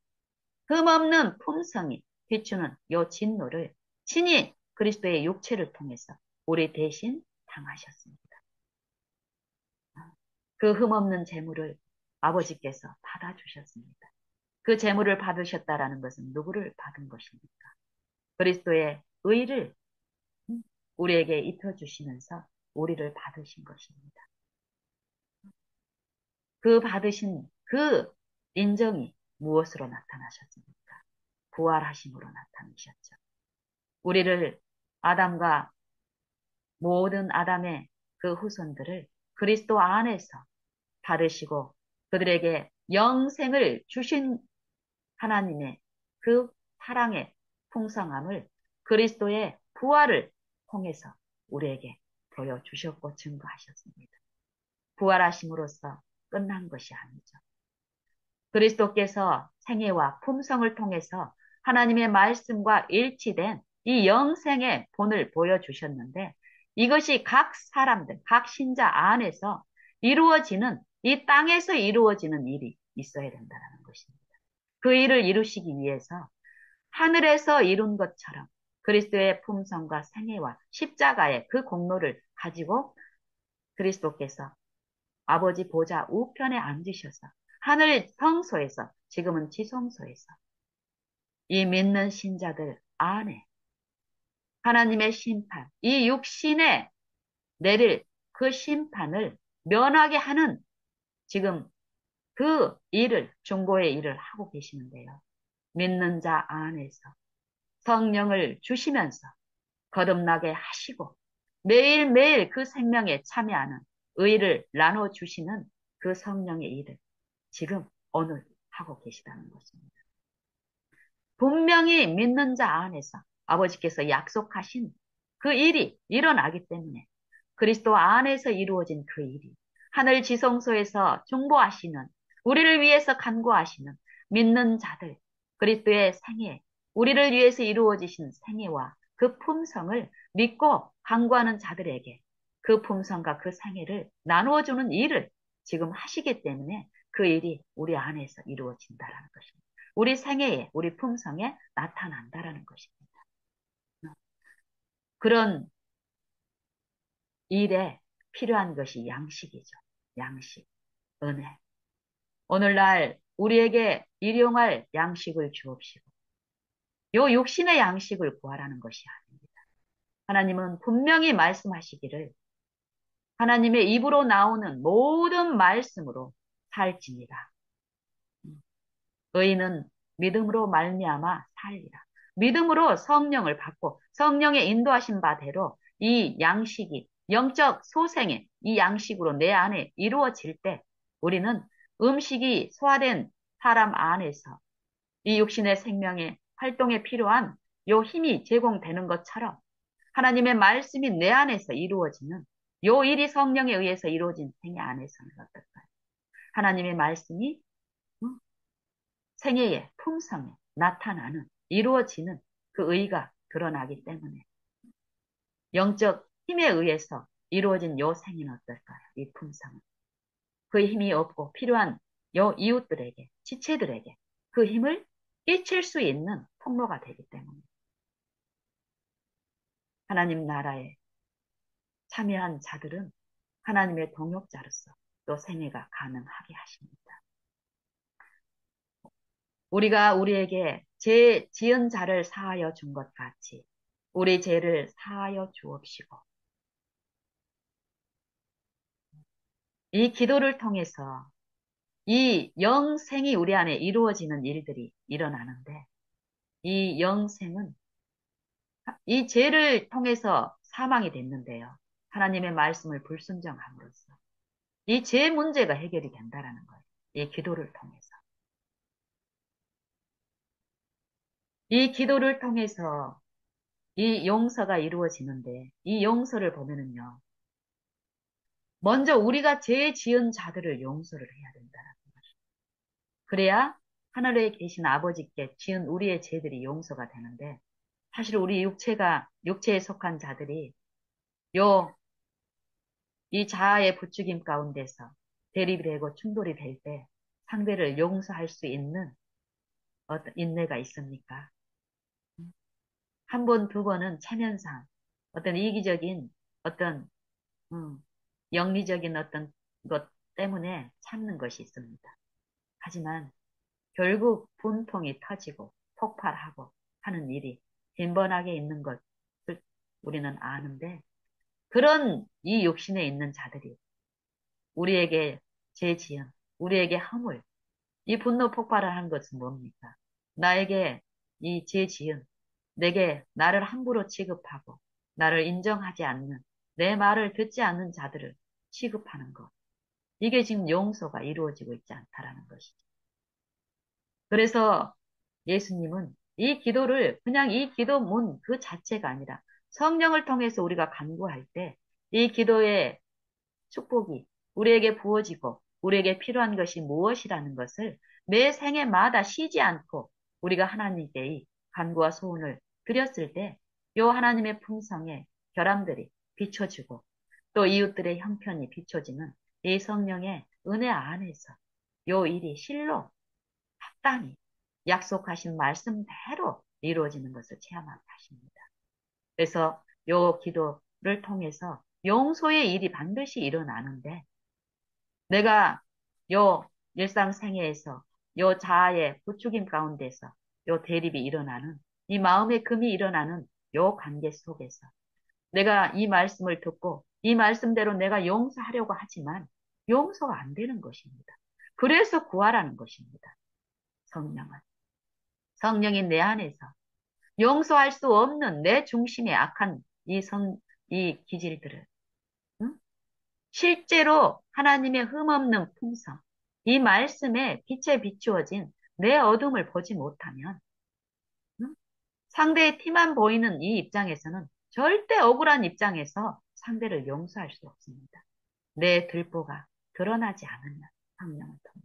흠없는 품성이 비추는 요 진노를 친히 그리스도의 육체를 통해서 우리 대신 당하셨습니다. 그 흠없는 재물을 아버지께서 받아주셨습니다. 그 재물을 받으셨다라는 것은 누구를 받은 것입니까? 그리스도의 의를 우리에게 입혀주시면서 우리를 받으신 것입니다. 그 받으신 그 인정이 무엇으로 나타나셨습니까? 부활하심으로 나타나셨죠. 우리를 아담과 모든 아담의 그 후손들을 그리스도 안에서 받으시고 그들에게 영생을 주신 하나님의 그 사랑의 풍성함을 그리스도의 부활을 통해서 우리에게 보여주셨고 증거하셨습니다. 부활하심으로써 끝난 것이 아니죠. 그리스도께서 생애와 품성을 통해서 하나님의 말씀과 일치된 이 영생의 본을 보여주셨는데 이것이 각 사람들, 각 신자 안에서 이루어지는 이 땅에서 이루어지는 일이 있어야 된다는 것입니다. 그 일을 이루시기 위해서 하늘에서 이룬 것처럼 그리스도의 품성과 생애와 십자가의 그 공로를 가지고 그리스도께서 아버지 보좌 우편에 앉으셔서 하늘 성소에서 지금은 지성소에서 이 믿는 신자들 안에 하나님의 심판, 이 육신에 내릴 그 심판을 면하게 하는 지금 그 일을 중보의 일을 하고 계시는데요. 믿는 자 안에서 성령을 주시면서 거듭나게 하시고 매일매일 그 생명에 참여하는 의를 나눠주시는 그 성령의 일을 지금 오늘 하고 계시다는 것입니다. 분명히 믿는 자 안에서 아버지께서 약속하신 그 일이 일어나기 때문에 그리스도 안에서 이루어진 그 일이 하늘 지성소에서 중보하시는 우리를 위해서 간구하시는 믿는 자들 그리스도의 생애 우리를 위해서 이루어지신 생애와 그 품성을 믿고 간구하는 자들에게 그 품성과 그 생애를 나누어주는 일을 지금 하시기 때문에 그 일이 우리 안에서 이루어진다라는 것입니다. 우리 생애에, 우리 품성에 나타난다라는 것입니다. 그런 일에 필요한 것이 양식이죠. 양식, 은혜. 오늘날 우리에게 일용할 양식을 주옵시고, 요 육신의 양식을 구하라는 것이 아닙니다. 하나님은 분명히 말씀하시기를 하나님의 입으로 나오는 모든 말씀으로 살지니라. 의인은 믿음으로 말미암아 살리라. 믿음으로 성령을 받고 성령의 인도하신 바대로 이 양식이 영적 소생의 이 양식으로 내 안에 이루어질 때 우리는 음식이 소화된 사람 안에서 이 육신의 생명의 활동에 필요한 요 힘이 제공되는 것처럼 하나님의 말씀이 내 안에서 이루어지는 요 일이 성령에 의해서 이루어진 생애 안에서는 어떨까요? 하나님의 말씀이 생애의 품성에 나타나는 이루어지는 그 의가 드러나기 때문에 영적 힘에 의해서 이루어진 요 생애는 어떨까요? 이 품성은 그 힘이 없고 필요한 요 이웃들에게 지체들에게 그 힘을 끼칠 수 있는 통로가 되기 때문에 하나님 나라에 참여한 자들은 하나님의 동역자로서 또 생애가 가능하게 하십니다. 우리가 우리에게 죄 지은 자를 사하여 준 것 같이 우리 죄를 사하여 주옵시고 이 기도를 통해서 이 영생이 우리 안에 이루어지는 일들이 일어나는데 이 영생은 이 죄를 통해서 사망이 됐는데요. 하나님의 말씀을 불순종함으로써 이 죄 문제가 해결이 된다라는 거예요. 이 기도를 통해서. 이 기도를 통해서 이 용서가 이루어지는데 이 용서를 보면은요. 먼저 우리가 죄 지은 자들을 용서를 해야 된다는 거죠. 그래야 하늘에 계신 아버지께 지은 우리의 죄들이 용서가 되는데 사실 우리 육체에 속한 자들이 이 자아의 부추김 가운데서 대립이 되고 충돌이 될 때 상대를 용서할 수 있는 어떤 인내가 있습니까? 한 번, 두 번은 체면상 어떤 이기적인 어떤 음, 영리적인 어떤 것 때문에 참는 것이 있습니다. 하지만 결국 분통이 터지고 폭발하고 하는 일이 빈번하게 있는 것을 우리는 아는데 그런 이 육신에 있는 자들이 우리에게 죄 지은 우리에게 허물 이 분노 폭발을 한 것은 뭡니까? 나에게 이 죄 지은 내게 나를 함부로 취급하고 나를 인정하지 않는 내 말을 듣지 않는 자들을 취급하는 것. 이게 지금 용서가 이루어지고 있지 않다라는 것이죠. 그래서 예수님은 이 기도를 그냥 이 기도문 그 자체가 아니라 성령을 통해서 우리가 간구할 때 이 기도의 축복이 우리에게 부어지고 우리에게 필요한 것이 무엇이라는 것을 매 생애마다 쉬지 않고 우리가 하나님께 이 간구와 소원을 드렸을 때 요 하나님의 품성의 결함들이 비춰지고 또 이웃들의 형편이 비춰지는 이 성령의 은혜 안에서 요 일이 실로 합당히 약속하신 말씀대로 이루어지는 것을 체험하게 하십니다. 그래서 요 기도를 통해서 용서의 일이 반드시 일어나는데 내가 요 일상생애에서 요 자아의 부추김 가운데서 요 대립이 일어나는 이 마음의 금이 일어나는 요 관계 속에서 내가 이 말씀을 듣고 이 말씀대로 내가 용서하려고 하지만 용서가 안 되는 것입니다. 그래서 구하라는 것입니다. 성령은. 성령이 내 안에서 용서할 수 없는 내 중심의 악한 이 기질들을, 응? 실제로 하나님의 흠없는 품성, 이 말씀에 빛에 비추어진 내 어둠을 보지 못하면, 응? 상대의 티만 보이는 이 입장에서는 절대 억울한 입장에서 상대를 용서할 수 없습니다. 내 들보가 드러나지 않으면 성령을 통해.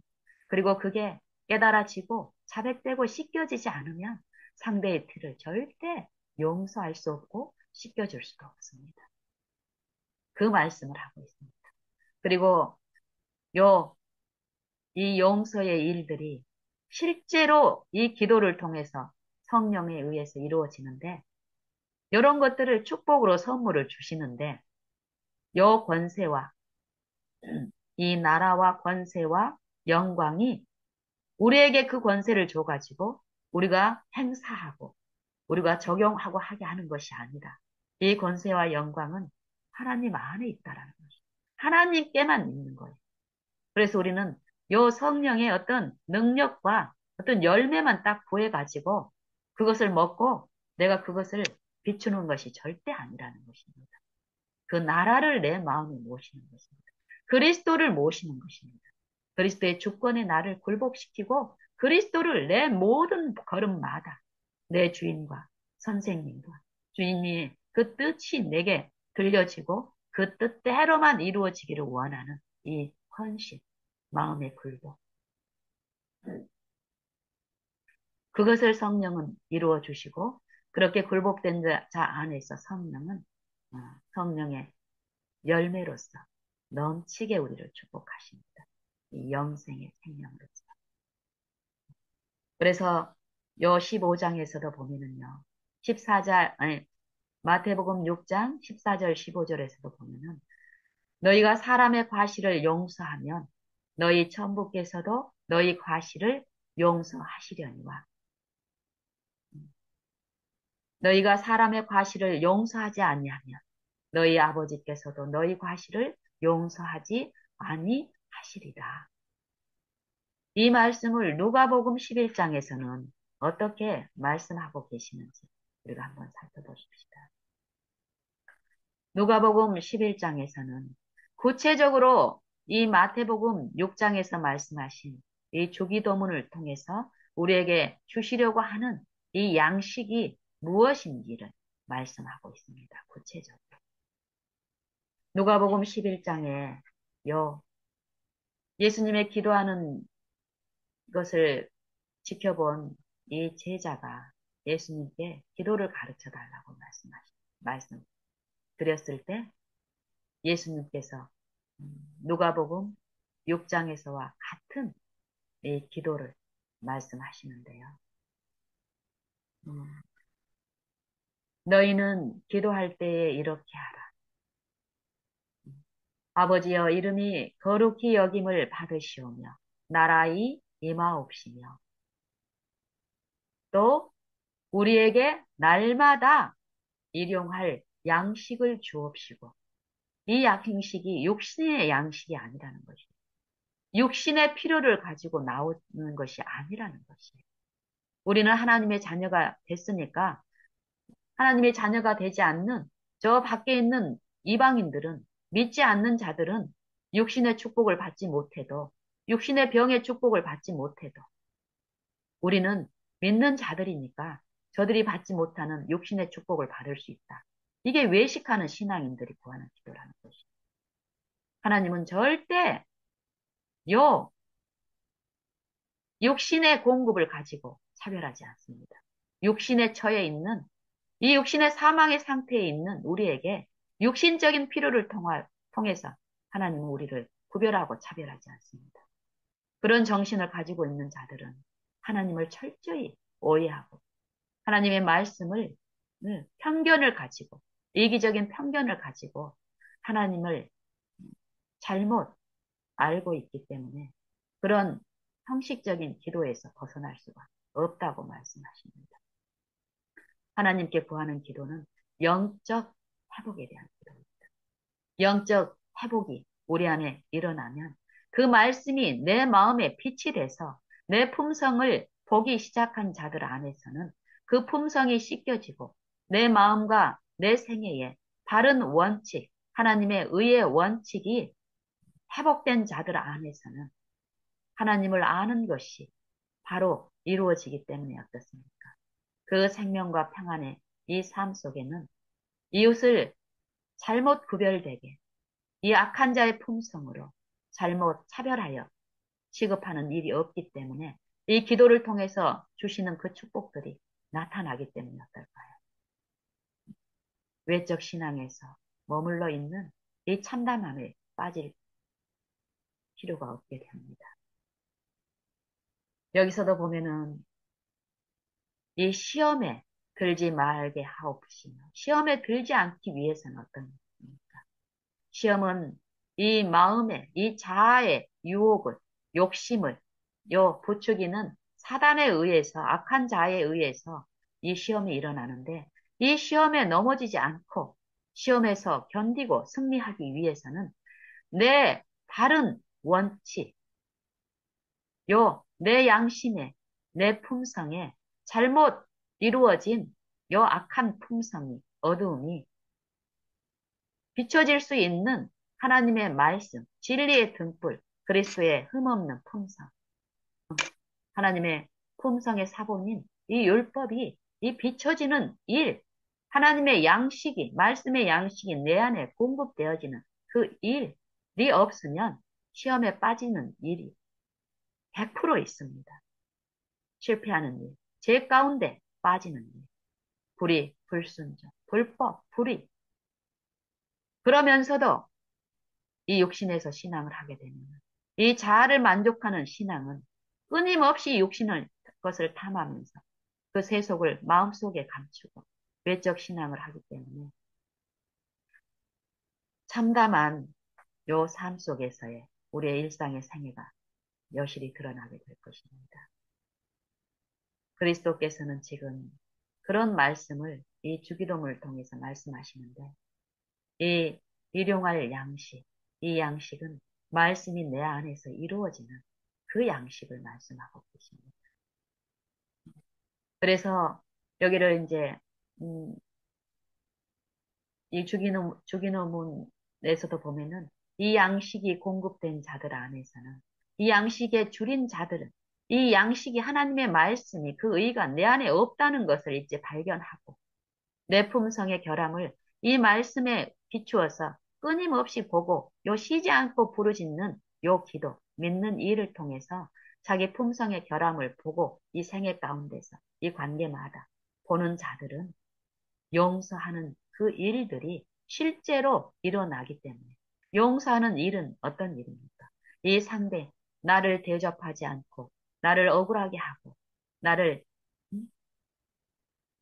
그리고 그게 깨달아지고 자백되고 씻겨지지 않으면 상대의 티를 절대 용서할 수 없고 씻겨줄 수가 없습니다. 그 말씀을 하고 있습니다. 그리고 요, 이 용서의 일들이 실제로 이 기도를 통해서 성령에 의해서 이루어지는데 이런 것들을 축복으로 선물을 주시는데 요 권세와 이 나라와 권세와 영광이 우리에게 그 권세를 줘가지고 우리가 행사하고 우리가 적용하고 하게 하는 것이 아니라 이 권세와 영광은 하나님 안에 있다라는 것이죠. 하나님께만 있는 거예요. 그래서 우리는 요 성령의 어떤 능력과 어떤 열매만 딱 구해가지고 그것을 먹고 내가 그것을 비추는 것이 절대 아니라는 것입니다. 그 나라를 내 마음에 모시는 것입니다. 그리스도를 모시는 것입니다. 그리스도의 주권에 나를 굴복시키고 그리스도를 내 모든 걸음마다 내 주인과 선생님과 주인이 그 뜻이 내게 들려지고 그 뜻대로만 이루어지기를 원하는 이 헌신, 마음의 굴복. 그것을 성령은 이루어 주시고 그렇게 굴복된 자 안에서 성령은 성령의 열매로서 넘치게 우리를 축복하십니다. 이 영생의 생명으로서. 그래서 요 15장에서도 보면은요. 14절, 아니, 마태복음 6장 14절 15절에서도 보면은 너희가 사람의 과실을 용서하면 너희 천부께서도 너희 과실을 용서하시려니와 너희가 사람의 과실을 용서하지 아니하면 너희 아버지께서도 너희 과실을 용서하지 아니하시리라. 이 말씀을 누가복음 11장에서는 어떻게 말씀하고 계시는지 우리가 한번 살펴보십시다. 누가복음 11장에서는 구체적으로 이 마태복음 6장에서 말씀하신 이 주기도문을 통해서 우리에게 주시려고 하는 이 양식이 무엇인지를 말씀하고 있습니다. 구체적으로. 누가복음 11장에 요 예수님의 기도하는 것을 지켜본 이 제자가 예수님께 기도를 가르쳐 달라고 말씀드렸을 때 예수님께서 누가복음 6장에서와 같은 이 기도를 말씀하시는데요. 음, 너희는 기도할 때에 이렇게 하라. 아버지여 이름이 거룩히 여김을 받으시오며 나라의 임하옵시며 또 우리에게 날마다 일용할 양식을 주옵시고 이 양식이 육신의 양식이 아니라는 것이에요. 육신의 필요를 가지고 나오는 것이 아니라는 것이에요. 우리는 하나님의 자녀가 됐으니까 하나님의 자녀가 되지 않는 저 밖에 있는 이방인들은 믿지 않는 자들은 육신의 축복을 받지 못해도 육신의 병의 축복을 받지 못해도 우리는 믿는 자들이니까 저들이 받지 못하는 육신의 축복을 받을 수 있다. 이게 외식하는 신앙인들이 구하는 기도라는 것이죠. 하나님은 절대 요 육신의 공급을 가지고 차별하지 않습니다. 육신에 처해 있는 이 육신의 사망의 상태에 있는 우리에게 육신적인 필요를 통해서 하나님은 우리를 구별하고 차별하지 않습니다. 그런 정신을 가지고 있는 자들은 하나님을 철저히 오해하고 하나님의 말씀을 편견을 가지고 이기적인 편견을 가지고 하나님을 잘못 알고 있기 때문에 그런 형식적인 기도에서 벗어날 수가 없다고 말씀하십니다. 하나님께 구하는 기도는 영적 회복에 대한 기도입니다. 영적 회복이 우리 안에 일어나면 그 말씀이 내 마음에 빛이 돼서 내 품성을 보기 시작한 자들 안에서는 그 품성이 씻겨지고 내 마음과 내 생애에 바른 원칙, 하나님의 의의 원칙이 회복된 자들 안에서는 하나님을 아는 것이 바로 이루어지기 때문에 어떻습니까? 그 생명과 평안의 이 삶 속에는 이웃을 잘못 구별되게 이 악한 자의 품성으로 잘못 차별하여 취급하는 일이 없기 때문에 이 기도를 통해서 주시는 그 축복들이 나타나기 때문에 어떨까요? 외적 신앙에서 머물러 있는 이 참담함에 빠질 필요가 없게 됩니다. 여기서도 보면은 이 시험에 들지 말게 하옵시며 시험에 들지 않기 위해서는 어떤 것입니까? 시험은 이 마음의 이 자아의 유혹을 욕심을 부추기는 사단에 의해서 악한 자에 의해서 이 시험이 일어나는데 이 시험에 넘어지지 않고 시험에서 견디고 승리하기 위해서는 내 바른 원칙, 내 양심에, 내 품성에 잘못 이루어진 악한 품성이, 어두움이 비춰질 수 있는 하나님의 말씀, 진리의 등불, 그리스도의 흠없는 품성, 하나님의 품성의 사본인 이 율법이 이 비춰지는 일, 하나님의 양식이, 말씀의 양식이 내 안에 공급되어지는 그 일이 없으면 시험에 빠지는 일이 100% 있습니다. 실패하는 일, 제 가운데 빠지는 일, 불순종, 불법, 불의. 그러면서도 이 육신에서 신앙을 하게 되면 이 자아를 만족하는 신앙은 끊임없이 육신의 것을 탐하면서 그 세속을 마음속에 감추고 외적 신앙을 하기 때문에 참담한 요 삶 속에서의 우리의 일상의 생애가 여실히 드러나게 될 것입니다. 그리스도께서는 지금 그런 말씀을 이 주기도문을 통해서 말씀하시는데 이 일용할 양식, 이 양식은 말씀이 내 안에서 이루어지는 그 양식을 말씀하고 계십니다. 그래서 여기를 이제 이 주기도문에서도 보면은 이 양식이 공급된 자들 안에서는 이 양식에 줄인 자들은 이 양식이 하나님의 말씀이 그 의가 내 안에 없다는 것을 이제 발견하고 내 품성의 결함을 이 말씀에 비추어서 끊임없이 보고 쉬지 않고 부르짖는 기도, 믿는 일을 통해서 자기 품성의 결함을 보고 이 생애 가운데서 이 관계마다 보는 자들은 용서하는 그 일들이 실제로 일어나기 때문에 용서하는 일은 어떤 일입니까? 이 상대, 나를 대접하지 않고 나를 억울하게 하고 나를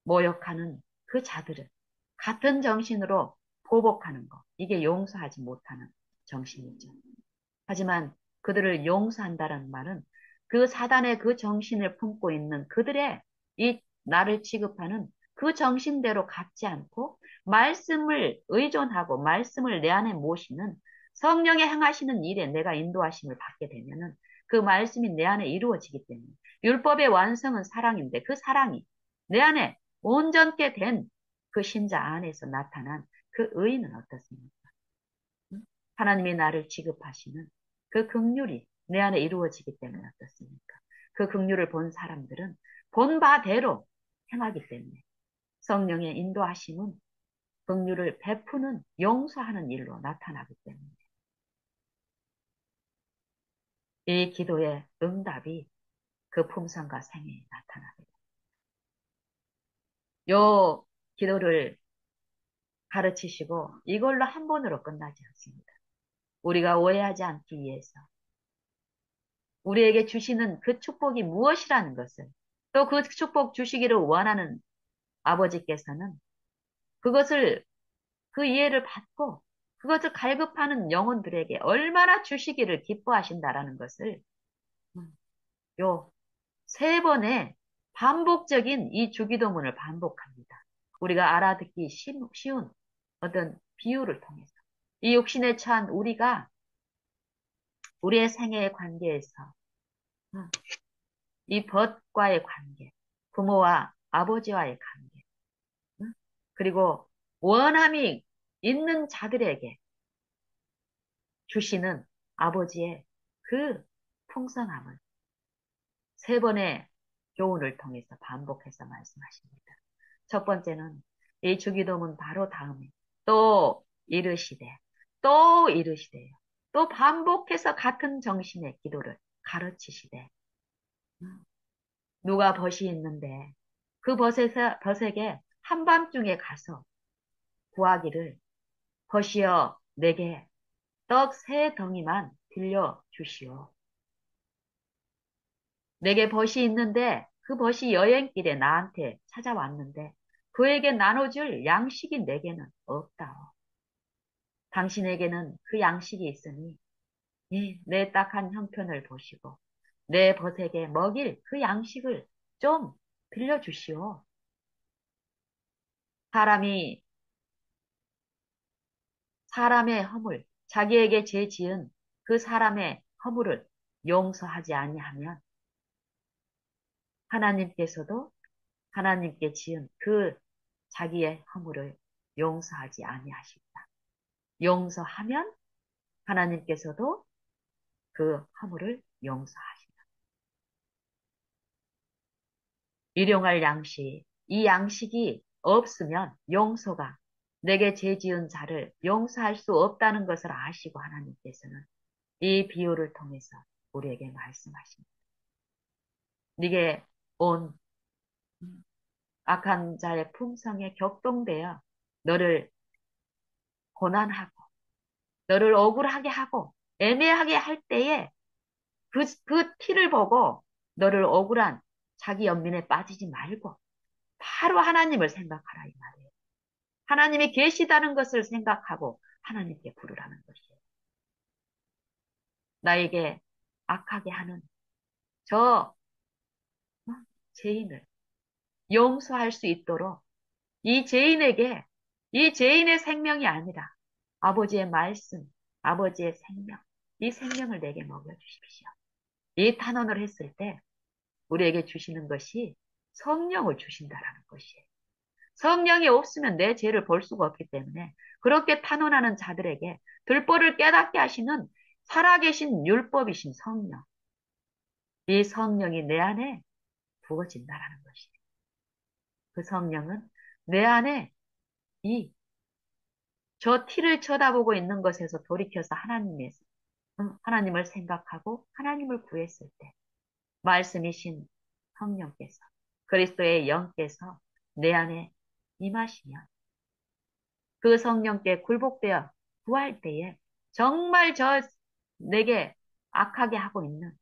모욕하는 그 자들을 같은 정신으로 보복하는 것. 이게 용서하지 못하는 정신이죠. 하지만 그들을 용서한다는 말은 그 사단의 그 정신을 품고 있는 그들의 이 나를 취급하는 그 정신대로 갖지 않고 말씀을 의존하고 말씀을 내 안에 모시는 성령의 행하시는 일에 내가 인도하심을 받게 되면은 그 말씀이 내 안에 이루어지기 때문에 율법의 완성은 사랑인데 그 사랑이 내 안에 온전케 된 그 신자 안에서 나타난 그 의는 어떻습니까? 하나님이 나를 취급하시는 그 긍휼이 내 안에 이루어지기 때문에 어떻습니까? 그 긍휼을 본 사람들은 본 바대로 행하기 때문에 성령의 인도하심은 긍휼을 베푸는 용서하는 일로 나타나기 때문에 이 기도의 응답이 그 품성과 생애에 나타나게 됩니다. 요 기도를 가르치시고 이걸로 한 번으로 끝나지 않습니다. 우리가 오해하지 않기 위해서 우리에게 주시는 그 축복이 무엇이라는 것을 또 그 축복 주시기를 원하는 아버지께서는 그것을 그 이해를 받고 그것을 갈급하는 영혼들에게 얼마나 주시기를 기뻐하신다라는 것을 요 세 번의 반복적인 이 주기도문을 반복합니다. 우리가 알아듣기 쉬운 어떤 비유를 통해서 이 육신에 처한 우리가 우리의 생애의 관계에서 이 벗과의 관계, 부모와 아버지와의 관계, 응? 그리고 원함이 있는 자들에게 주시는 아버지의 그 풍성함을 세 번의 교훈을 통해서 반복해서 말씀하십니다. 첫 번째는 이 주기도문 바로 다음에 또 이르시되, 또 이르시되요. 또 반복해서 같은 정신의 기도를 가르치시되, 누가 벗이 있는데 그 벗에게 한밤중에 가서 구하기를, 벗이여 내게 떡 세 덩이만 빌려 주시오. 내게 벗이 있는데 그 벗이 여행길에 나한테 찾아왔는데 그에게 나눠줄 양식이 내게는 없다오. 당신에게는 그 양식이 있으니 내 딱한 형편을 보시고 내 벗에게 먹일 그 양식을 좀 빌려주시오. 사람이 사람의 허물, 자기에게 죄 지은 그 사람의 허물을 용서하지 아니하면 하나님께서도 하나님께 지은 그 자기의 허물을 용서하지 아니하십니다. 용서하면 하나님께서도 그 허물을 용서하십니다. 일용할 양식, 이 양식이 없으면 용서가 내게 죄 지은 자를 용서할 수 없다는 것을 아시고 하나님께서는 이 비유를 통해서 우리에게 말씀하십니다. 네게 온 악한 자의 품성에 격동되어 너를 고난하고 너를 억울하게 하고 애매하게 할 때에 그 티를 보고 너를 억울한 자기 연민에 빠지지 말고 바로 하나님을 생각하라 이 말이에요. 하나님이 계시다는 것을 생각하고 하나님께 부르라는 것이에요. 나에게 악하게 하는 저 죄인을 용서할 수 있도록 이 죄인에게 이 죄인의 생명이 아니라 아버지의 말씀, 아버지의 생명, 이 생명을 내게 먹여주십시오. 이 탄원을 했을 때 우리에게 주시는 것이 성령을 주신다라는 것이에요. 성령이 없으면 내 죄를 볼 수가 없기 때문에 그렇게 탄원하는 자들에게 들보를 깨닫게 하시는 살아계신 율법이신 성령, 이 성령이 내 안에 부어진다라는 것이에요. 그 성령은 내 안에 이 저 티를 쳐다보고 있는 것에서 돌이켜서 하나님을 생각하고 하나님을 구했을 때 말씀이신 성령께서 그리스도의 영께서 내 안에 임하시면 그 성령께 굴복되어 구할 때에 정말 내게 악하게 하고 있는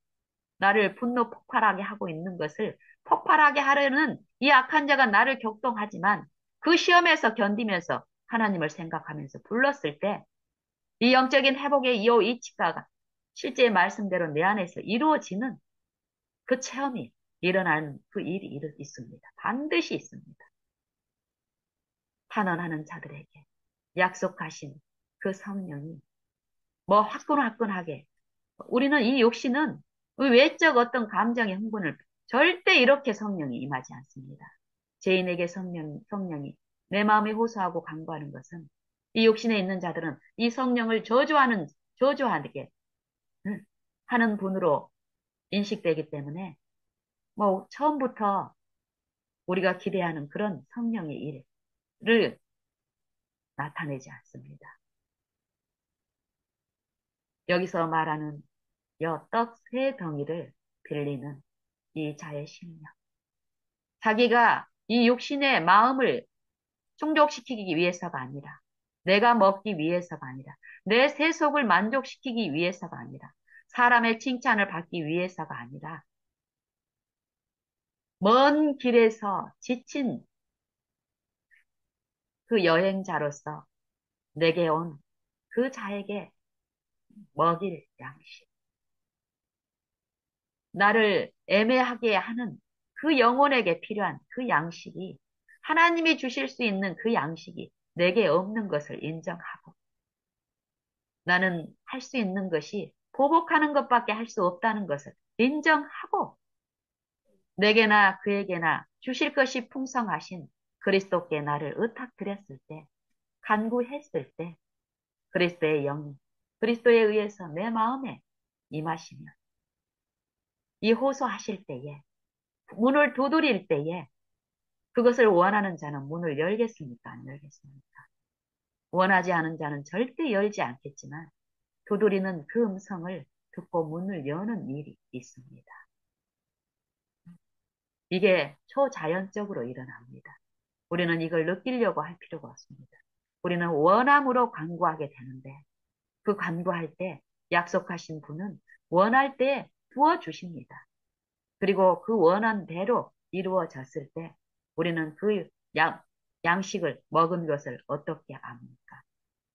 나를 분노 폭발하게 하고 있는 것을 폭발하게 하려는 이 악한 자가 나를 격동하지만 그 시험에서 견디면서 하나님을 생각하면서 불렀을 때 이 영적인 회복의 이 이치가가 실제 말씀대로 내 안에서 이루어지는 그 체험이 일어나는 그 일이 있습니다. 반드시 있습니다. 탄원하는 자들에게 약속하신 그 성령이 뭐 화끈화끈하게 우리는 이 욕심은 외적 어떤 감정의 흥분을 절대 이렇게 성령이 임하지 않습니다. 죄인에게 성령이 내 마음에 호소하고 간구하는 것은 이 욕심에 있는 자들은 이 성령을 저주하게 하는 분으로 인식되기 때문에 뭐 처음부터 우리가 기대하는 그런 성령의 일을 나타내지 않습니다. 여기서 말하는 떡 세 덩이를 빌리는 이 자의 심령. 자기가 이 육신의 마음을 충족시키기 위해서가 아니라, 내가 먹기 위해서가 아니라, 내 세속을 만족시키기 위해서가 아니라, 사람의 칭찬을 받기 위해서가 아니라, 먼 길에서 지친 그 여행자로서 내게 온 그 자에게 먹일 양식. 나를 애매하게 하는 그 영혼에게 필요한 그 양식이 하나님이 주실 수 있는 그 양식이 내게 없는 것을 인정하고 나는 할 수 있는 것이 보복하는 것밖에 할 수 없다는 것을 인정하고 내게나 그에게나 주실 것이 풍성하신 그리스도께 나를 의탁드렸을 때, 간구했을 때, 그리스도의 영이 그리스도에 의해서 내 마음에 임하시며, 이 호소하실 때에, 문을 두드릴 때에, 그것을 원하는 자는 문을 열겠습니까? 안 열겠습니까? 원하지 않은 자는 절대 열지 않겠지만, 두드리는 그 음성을 듣고 문을 여는 일이 있습니다. 이게 초자연적으로 일어납니다. 우리는 이걸 느끼려고 할 필요가 없습니다. 우리는 원함으로 간구하게 되는데, 그 간구할 때 약속하신 분은 원할 때 부어주십니다. 그리고 그 원한 대로 이루어졌을 때 우리는 그 양식을 먹은 것을 어떻게 압니까?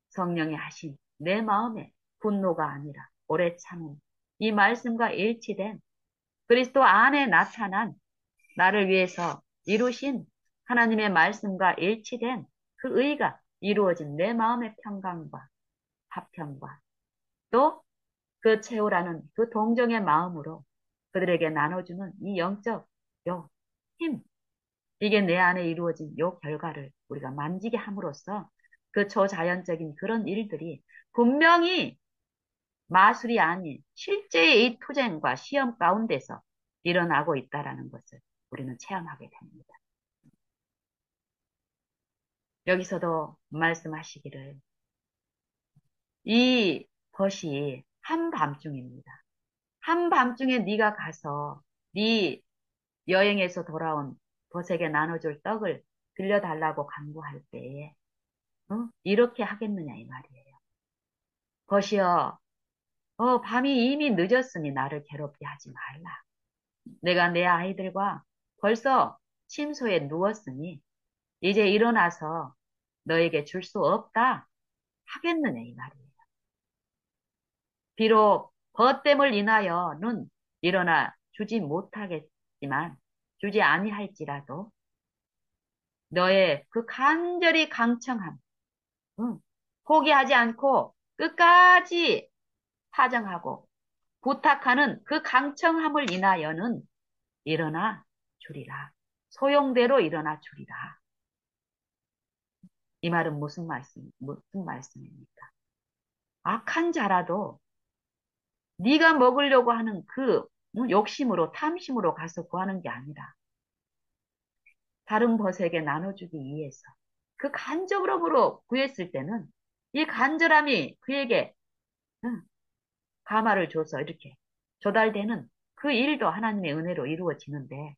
성령이 하신 내 마음에 분노가 아니라 오래 참음, 이 말씀과 일치된 그리스도 안에 나타난 나를 위해서 이루신 하나님의 말씀과 일치된 그 의가 이루어진 내 마음의 평강과 화평과 또 그 채우라는 그 동정의 마음으로 그들에게 나눠주는 이 영적 요 힘, 이게 내 안에 이루어진 요 결과를 우리가 만지게 함으로써 그 초자연적인 그런 일들이 분명히 마술이 아닌 실제의 이 투쟁과 시험 가운데서 일어나고 있다라는 것을 우리는 체험하게 됩니다. 여기서도 말씀하시기를 이 벗이 한밤중입니다. 한밤중에 네가 가서 네 여행에서 돌아온 벗에게 나눠줄 떡을 빌려달라고 간구할 때에 이렇게 하겠느냐 이 말이에요. 벗이여 밤이 이미 늦었으니 나를 괴롭게 하지 말라. 내가 내 아이들과 벌써 침소에 누웠으니 이제 일어나서 너에게 줄 수 없다 하겠느냐 이 말이에요. 비록 벗됨을 인하여는 일어나 주지 못하겠지만 주지 아니할지라도 너의 그 간절히 강청함, 포기하지 않고 끝까지 파정하고 부탁하는 그 강청함을 인하여는 일어나 주리라. 소용대로 일어나 주리라. 이 말은 무슨 말씀입니까? 악한 자라도 네가 먹으려고 하는 그 욕심으로 탐심으로 가서 구하는 게 아니라 다른 벗에게 나눠주기 위해서 그 간절함으로 구했을 때는 이 간절함이 그에게 가마를 줘서 이렇게 조달되는 그 일도 하나님의 은혜로 이루어지는데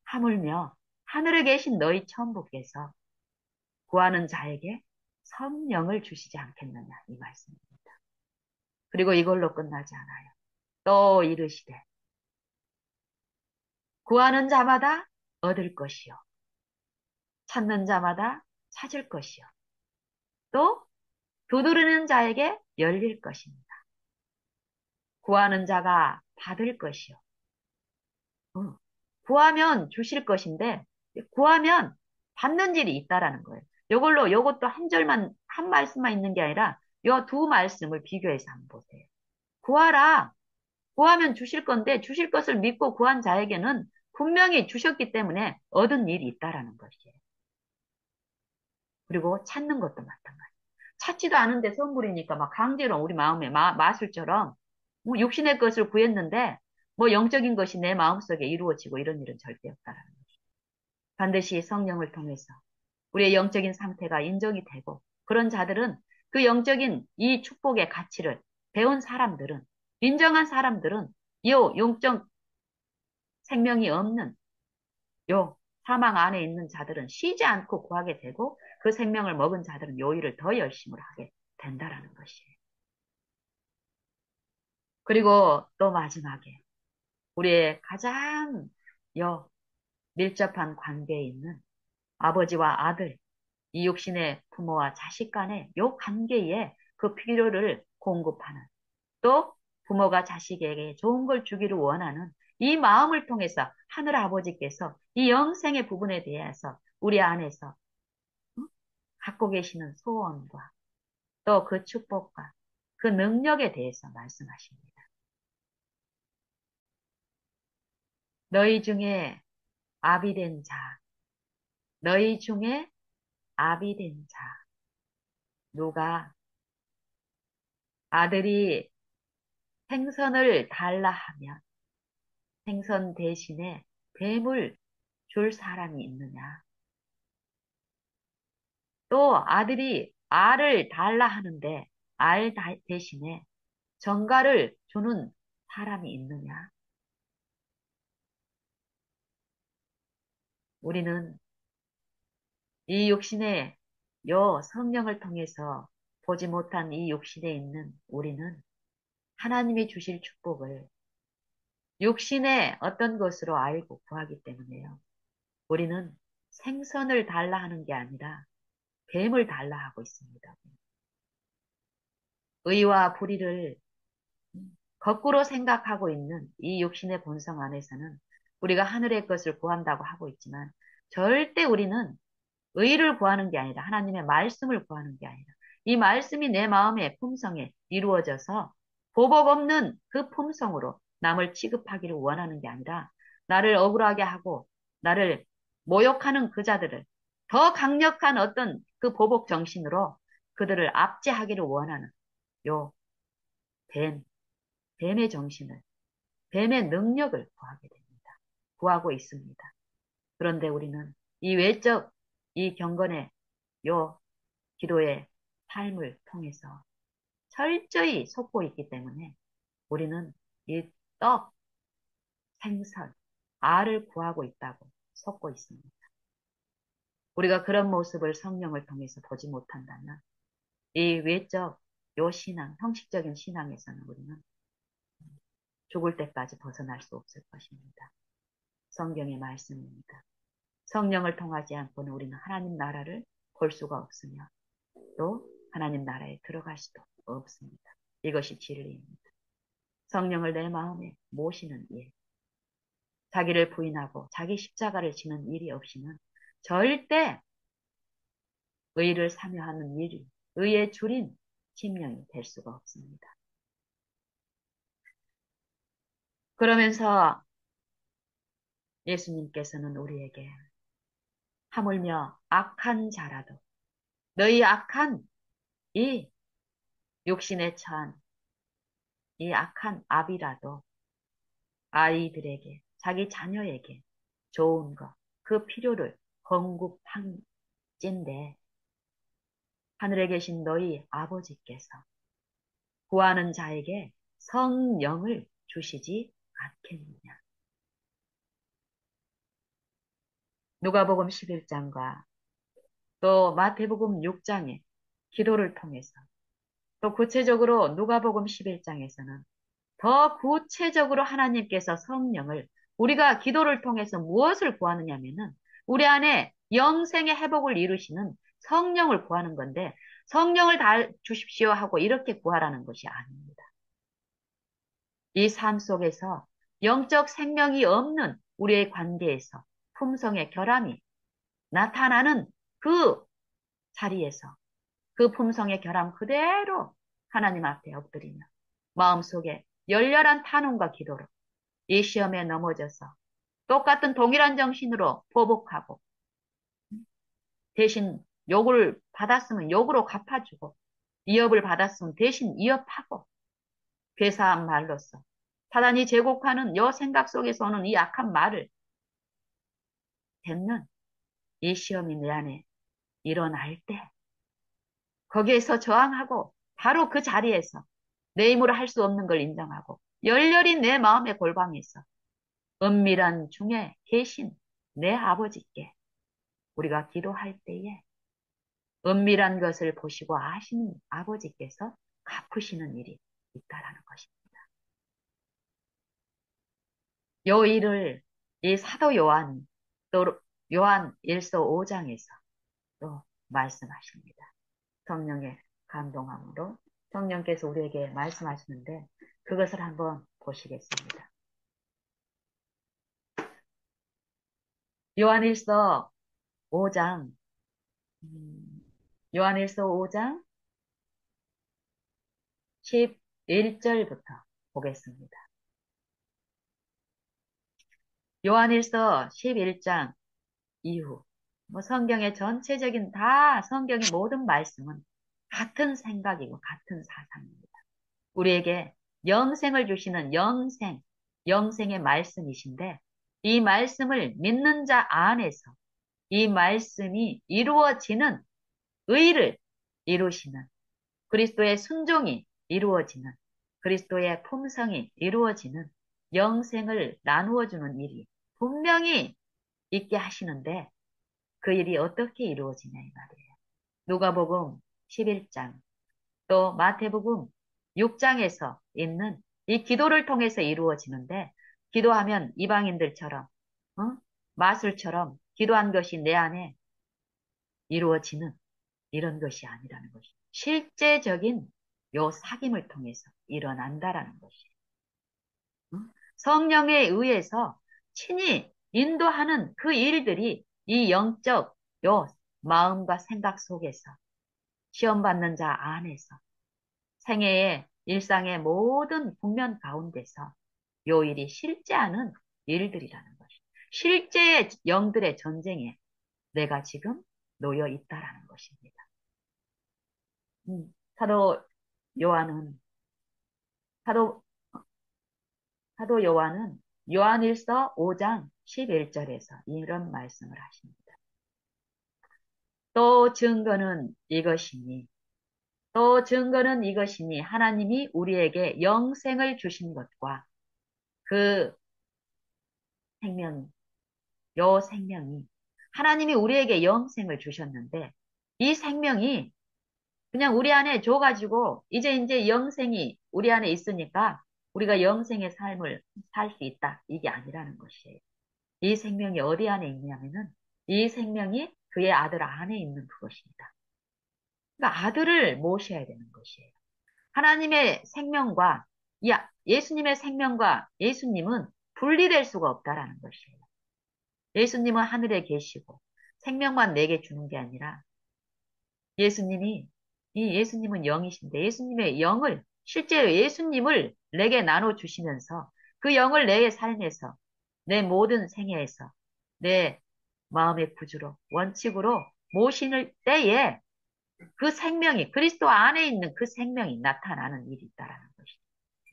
하물며 하늘에 계신 너희 천부께서 구하는 자에게 성령을 주시지 않겠느냐 이 말씀입니다. 그리고 이걸로 끝나지 않아요. 또 이르시되 구하는 자마다 얻을 것이요 찾는 자마다 찾을 것이요 또 두드리는 자에게 열릴 것입니다. 구하는 자가 받을 것이요. 구하면 주실 것인데 구하면 받는 일이 있다라는 거예요. 요것도 한 말씀만 있는 게 아니라 요 두 말씀을 비교해서 한번 보세요. 구하라. 구하면 주실 건데 주실 것을 믿고 구한 자에게는 분명히 주셨기 때문에 얻은 일이 있다라는 것이에요. 그리고 찾는 것도 마찬가지. 찾지도 않은데 선물이니까 막 강제로 우리 마음에 마술처럼 뭐 육신의 것을 구했는데 뭐 영적인 것이 내 마음속에 이루어지고 이런 일은 절대 없다라는 거죠. 반드시 성령을 통해서 우리의 영적인 상태가 인정이 되고 그런 자들은 그 영적인 이 축복의 가치를 배운 사람들은 인정한 사람들은 요 영적 생명이 없는 요 사망 안에 있는 자들은 쉬지 않고 구하게 되고 그 생명을 먹은 자들은 요 일을 더 열심히 하게 된다라는 것이에요. 그리고 또 마지막에 우리의 가장 요 밀접한 관계에 있는 아버지와 아들, 이 육신의 부모와 자식 간의 요 관계에 그 필요를 공급하는 또 부모가 자식에게 좋은 걸 주기를 원하는 이 마음을 통해서 하늘 아버지께서 이 영생의 부분에 대해서 우리 안에서 갖고 계시는 소원과 또 그 축복과 그 능력에 대해서 말씀하십니다. 너희 중에 아비된 자, 너희 중에 아비된 자, 누가 아들이 생선을 달라 하면 생선 대신에 뱀을 줄 사람이 있느냐? 또 아들이 알을 달라 하는데 대신에 정갈을 주는 사람이 있느냐? 우리는 이 육신의 요 성령을 통해서 보지 못한 이 육신에 있는 우리는 하나님이 주실 축복을 육신의 어떤 것으로 알고 구하기 때문에요. 우리는 생선을 달라 하는 게 아니라 뱀을 달라 하고 있습니다. 의와 불의를 거꾸로 생각하고 있는 이 육신의 본성 안에서는 우리가 하늘의 것을 구한다고 하고 있지만 절대 우리는 의를 구하는 게 아니라 하나님의 말씀을 구하는 게 아니라 이 말씀이 내 마음의 품성에 이루어져서 보복 없는 그 품성으로 남을 취급하기를 원하는 게 아니라 나를 억울하게 하고 나를 모욕하는 그 자들을 더 강력한 어떤 그 보복 정신으로 그들을 압제하기를 원하는 요 뱀, 뱀의 정신을, 뱀의 능력을 구하게 됩니다. 구하고 있습니다. 그런데 우리는 이 외적, 이 경건의 요 기도의 삶을 통해서 철저히 속고 있기 때문에 우리는 이 떡, 생선, 알을 구하고 있다고 속고 있습니다. 우리가 그런 모습을 성령을 통해서 보지 못한다면 이 외적, 요 신앙, 형식적인 신앙에서는 우리는 죽을 때까지 벗어날 수 없을 것입니다. 성경의 말씀입니다. 성령을 통하지 않고는 우리는 하나님 나라를 볼 수가 없으며 또 하나님 나라에 들어갈 수도 없습니다. 이것이 진리입니다. 성령을 내 마음에 모시는 일, 자기를 부인하고 자기 십자가를 지는 일이 없이는 절대 의를 사모하는 일이 의의 줄인 심령이 될 수가 없습니다. 그러면서 예수님께서는 우리에게 하물며 악한 자라도 너희 악한 이 육신에 처한 이 악한 압이라도 아이들에게 자기 자녀에게 좋은 것, 그 필요를 공급한 찐데 하늘에 계신 너희 아버지께서 구하는 자에게 성령을 주시지 않겠느냐. 누가복음 11장과 또 마태복음 6장의 기도를 통해서 또 구체적으로 누가복음 11장에서는 더 구체적으로 하나님께서 성령을 우리가 기도를 통해서 무엇을 구하느냐면은 우리 안에 영생의 회복을 이루시는 성령을 구하는 건데 성령을 다 주십시오 하고 이렇게 구하라는 것이 아닙니다. 이 삶 속에서 영적 생명이 없는 우리의 관계에서 품성의 결함이 나타나는 그 자리에서 그 품성의 결함 그대로 하나님 앞에 엎드리며 마음속에 열렬한 탄원과 기도로 이 시험에 넘어져서 똑같은 동일한 정신으로 보복하고 대신 욕을 받았으면 욕으로 갚아주고 위협을 받았으면 대신 위협하고 괴사한 말로써 사단이 제곡하는 여 생각 속에서 오는 이 악한 말을 뱉는 이 시험이 내 안에 일어날 때 거기에서 저항하고 바로 그 자리에서 내 힘으로 할 수 없는 걸 인정하고 열렬히 내 마음의 골방에서 은밀한 중에 계신 내 아버지께 우리가 기도할 때에 은밀한 것을 보시고 아시는 아버지께서 갚으시는 일이 있다라는 것입니다. 요 일을 이 사도 요한 또 요한 1서 5장에서 또 말씀하십니다. 성령의 감동함으로 성령께서 우리에게 말씀하시는데 그것을 한번 보시겠습니다. 요한일서 5장 요한일서 5장 11절부터 보겠습니다. 요한일서 11장 이후, 뭐 성경의 전체적인 다 성경의 모든 말씀은 같은 생각이고 같은 사상입니다. 우리에게 영생을 주시는 영생의 말씀이신데 이 말씀을 믿는 자 안에서 이 말씀이 이루어지는 의를 이루시는 그리스도의 순종이 이루어지는 그리스도의 품성이 이루어지는 영생을 나누어 주는 일이 분명히 있게 하시는데 그 일이 어떻게 이루어지냐 이 말이에요. 누가복음 11장 또 마태복음 6장에서 있는 이 기도를 통해서 이루어지는데 기도하면 이방인들처럼 어? 마술처럼 기도한 것이 내 안에 이루어지는 이런 것이 아니라는 것이 실제적인 요 사귐을 통해서 일어난다라는 것이 성령에 의해서 친히 인도하는 그 일들이 이 영적 요 마음과 생각 속에서 시험받는 자 안에서 생애의 일상의 모든 국면 가운데서 요 일이 실제하는 일들이라는 것이 실제의 영들의 전쟁에 내가 지금 놓여 있다라는 것입니다. 사도 요한은 사도 사도 요한은 요한일서 5장 11절에서 이런 말씀을 하십니다. 또 증거는 이것이니 또 증거는 이것이니 하나님이 우리에게 영생을 주신 것과 그 생명 요 생명이 하나님이 우리에게 영생을 주셨는데 이 생명이 그냥 우리 안에 줘가지고 이제 영생이 우리 안에 있으니까 우리가 영생의 삶을 살 수 있다. 이게 아니라는 것이에요. 이 생명이 어디 안에 있냐면은 이 생명이 그의 아들 안에 있는 그것입니다. 그러니까 아들을 모셔야 되는 것이에요. 하나님의 생명과 예수님의 생명과 예수님은 분리될 수가 없다라는 것이에요. 예수님은 하늘에 계시고 생명만 내게 주는 게 아니라 예수님은 영이신데 예수님의 영을 실제 예수님을 내게 나눠 주시면서 그 영을 내 삶에서 내 모든 생애에서 내 마음의 구주로 원칙으로 모시는 때에 그 생명이 그리스도 안에 있는 그 생명이 나타나는 일이 있다라는 것이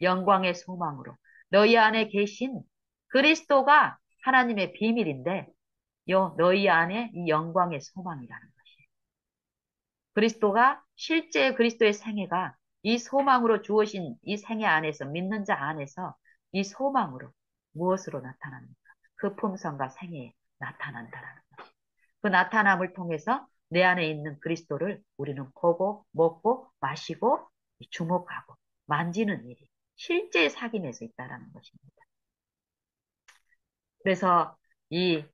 영광의 소망으로 너희 안에 계신 그리스도가 하나님의 비밀인데 너희 안에 이 영광의 소망이라는 것이에요. 그리스도가 실제 그리스도의 생애가 이 소망으로 주어진 이 생애 안에서 믿는 자 안에서 이 소망으로 무엇으로 나타납니까? 그 품성과 생애에 나타난다라는 거예요. 그 나타남을 통해서 내 안에 있는 그리스도를 우리는 보고 먹고 마시고 주목하고 만지는 일이 실제 사귐에서 있다라는 것입니다. 그래서 이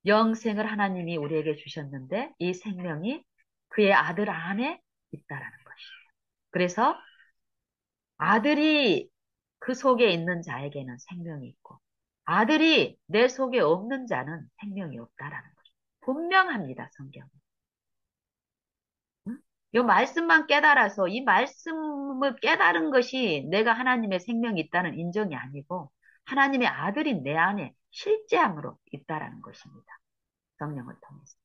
영생을 하나님이 우리에게 주셨는데 이 생명이 그의 아들 안에 있다라는 것이에요. 그래서 아들이 그 속에 있는 자에게는 생명이 있고 아들이 내 속에 없는 자는 생명이 없다라는 것이에요. 분명합니다, 성경은. 응? 이 말씀만 깨달아서 이 말씀을 깨달은 것이 내가 하나님의 생명이 있다는 인정이 아니고 하나님의 아들이 내 안에 실제함으로 있다라는 것입니다. 성령을 통해서.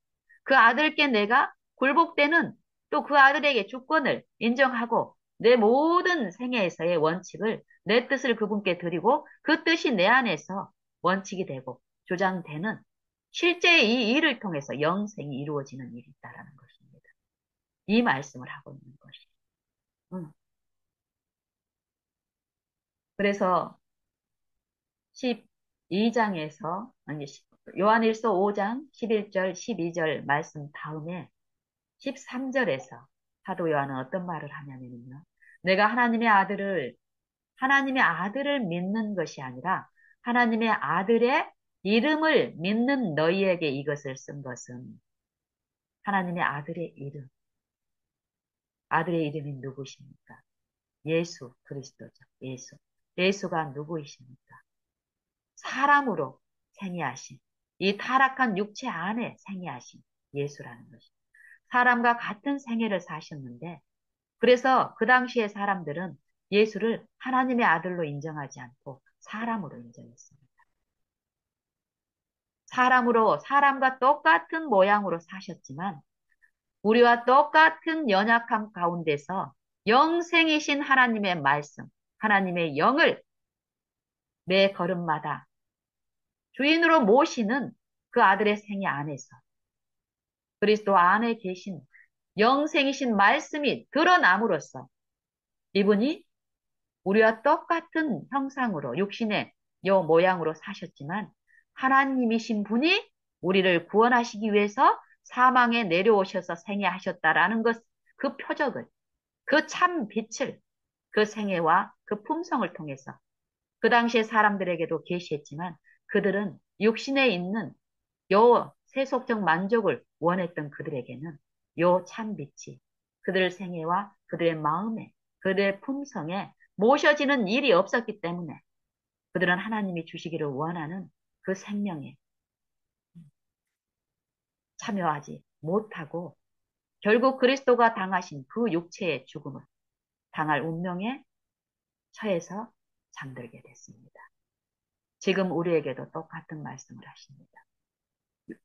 그 아들께 내가 굴복되는 또 그 아들에게 주권을 인정하고 내 모든 생애에서의 원칙을 내 뜻을 그분께 드리고 그 뜻이 내 안에서 원칙이 되고 조장되는 실제 이 일을 통해서 영생이 이루어지는 일이 있다라는 것입니다. 이 말씀을 하고 있는 것이. 응. 그래서 12장에서 아니 요한일서 5장 11절 12절 말씀 다음에 13절에서 사도 요한은 어떤 말을 하냐면요. 내가 하나님의 아들을 믿는 것이 아니라 하나님의 아들의 이름을 믿는 너희에게 이것을 쓴 것은 하나님의 아들의 이름. 아들의 이름이 누구십니까? 예수 그리스도죠. 예수. 예수가 누구이십니까? 사람으로 생애하신 이 타락한 육체 안에 생애하신 예수라는 것입니다. 사람과 같은 생애를 사셨는데 그래서 그 당시의 사람들은 예수를 하나님의 아들로 인정하지 않고 사람으로 인정했습니다. 사람으로, 사람과 똑같은 모양으로 사셨지만, 우리와 똑같은 연약함 가운데서 영생이신 하나님의 말씀, 하나님의 영을 매 걸음마다 주인으로 모시는 그 아들의 생애 안에서 그리스도 안에 계신 영생이신 말씀이 드러남으로써 이분이 우리와 똑같은 형상으로 육신의 요 모양으로 사셨지만 하나님이신 분이 우리를 구원하시기 위해서 사망에 내려오셔서 생애하셨다라는 것, 그 표적을, 그 참 빛을 그 생애와 그 품성을 통해서 그 당시에 사람들에게도 계시했지만 그들은 육신에 있는 요 세속적 만족을 원했던 그들에게는 요 참빛이 그들의 생애와 그들의 마음에 그들의 품성에 모셔지는 일이 없었기 때문에 그들은 하나님이 주시기를 원하는 그 생명에 참여하지 못하고 결국 그리스도가 당하신 그 육체의 죽음을 당할 운명에 처해서 잠들게 됐습니다. 지금 우리에게도 똑같은 말씀을 하십니다.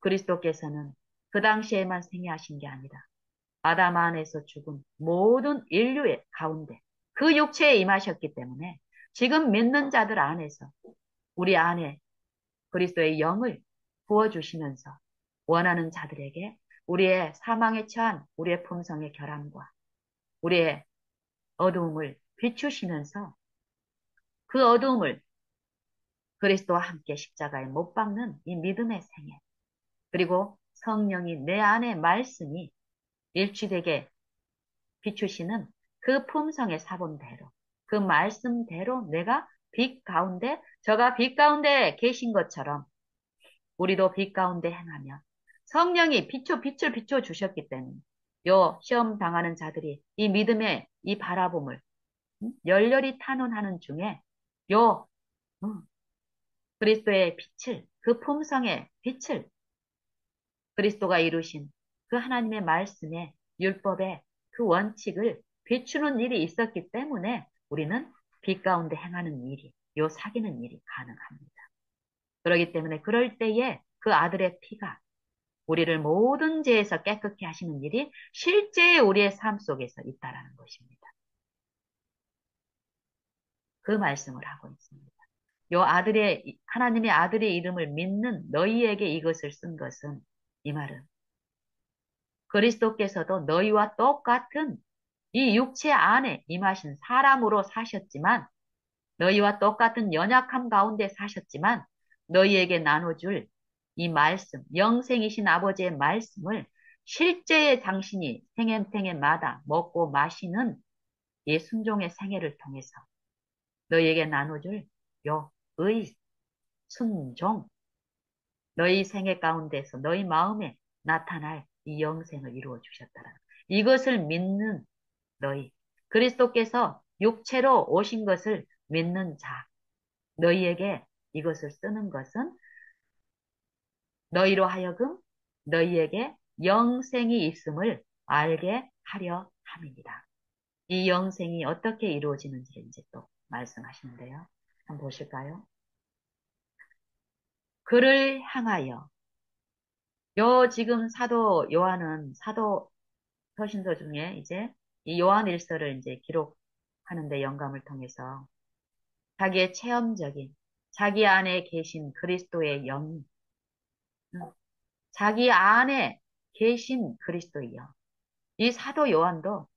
그리스도께서는 그 당시에만 생애하신 게 아니라 아담 안에서 죽은 모든 인류의 가운데 그 육체에 임하셨기 때문에 지금 믿는 자들 안에서 우리 안에 그리스도의 영을 부어주시면서 원하는 자들에게 우리의 사망에 처한 우리의 품성의 결함과 우리의 어두움을 비추시면서 그 어두움을 그리스도와 함께 십자가에 못 박는 이 믿음의 생애 그리고 성령이 내 안에 말씀이 일치되게 비추시는 그 품성의 사본대로 그 말씀대로 내가 빛 가운데 저가 빛 가운데 계신 것처럼 우리도 빛 가운데 행하며 성령이 빛을 비춰 주셨기 때문에 요 시험 당하는 자들이 이 믿음의 이 바라봄을 열렬히 탄원하는 중에 요 그리스도의 빛을 그 품성의 빛을 그리스도가 이루신 그 하나님의 말씀의 율법의 그 원칙을 비추는 일이 있었기 때문에 우리는 빛 가운데 행하는 일이, 요 사귀는 일이 가능합니다. 그렇기 때문에 그럴 때에 그 아들의 피가 우리를 모든 죄에서 깨끗게 하시는 일이 실제 우리의 삶 속에서 있다라는 것입니다. 그 말씀을 하고 있습니다. 요 하나님의 아들의 이름을 믿는 너희에게 이것을 쓴 것은 이 말은 그리스도께서도 너희와 똑같은 이 육체 안에 임하신 사람으로 사셨지만 너희와 똑같은 연약함 가운데 사셨지만 너희에게 나눠줄 이 말씀, 영생이신 아버지의 말씀을 실제의 당신이 생애마다 먹고 마시는 이 순종의 생애를 통해서 너희에게 나눠줄 요 순종, 너희 생애 가운데서 너희 마음에 나타날 이 영생을 이루어 주셨다라. 이것을 믿는 너희, 그리스도께서 육체로 오신 것을 믿는 자, 너희에게 이것을 쓰는 것은 너희로 하여금 너희에게 영생이 있음을 알게 하려 함입니다. 이 영생이 어떻게 이루어지는지를 이제 또 말씀하시는데요. 한번 보실까요? 그를 향하여 요 지금 사도 요한은 사도 서신서 중에 이제 이 요한일서를 이제 기록하는데 영감을 통해서 자기의 체험적인 자기 안에 계신 그리스도의 영, 자기 안에 계신 그리스도의 영. 이 사도 요한도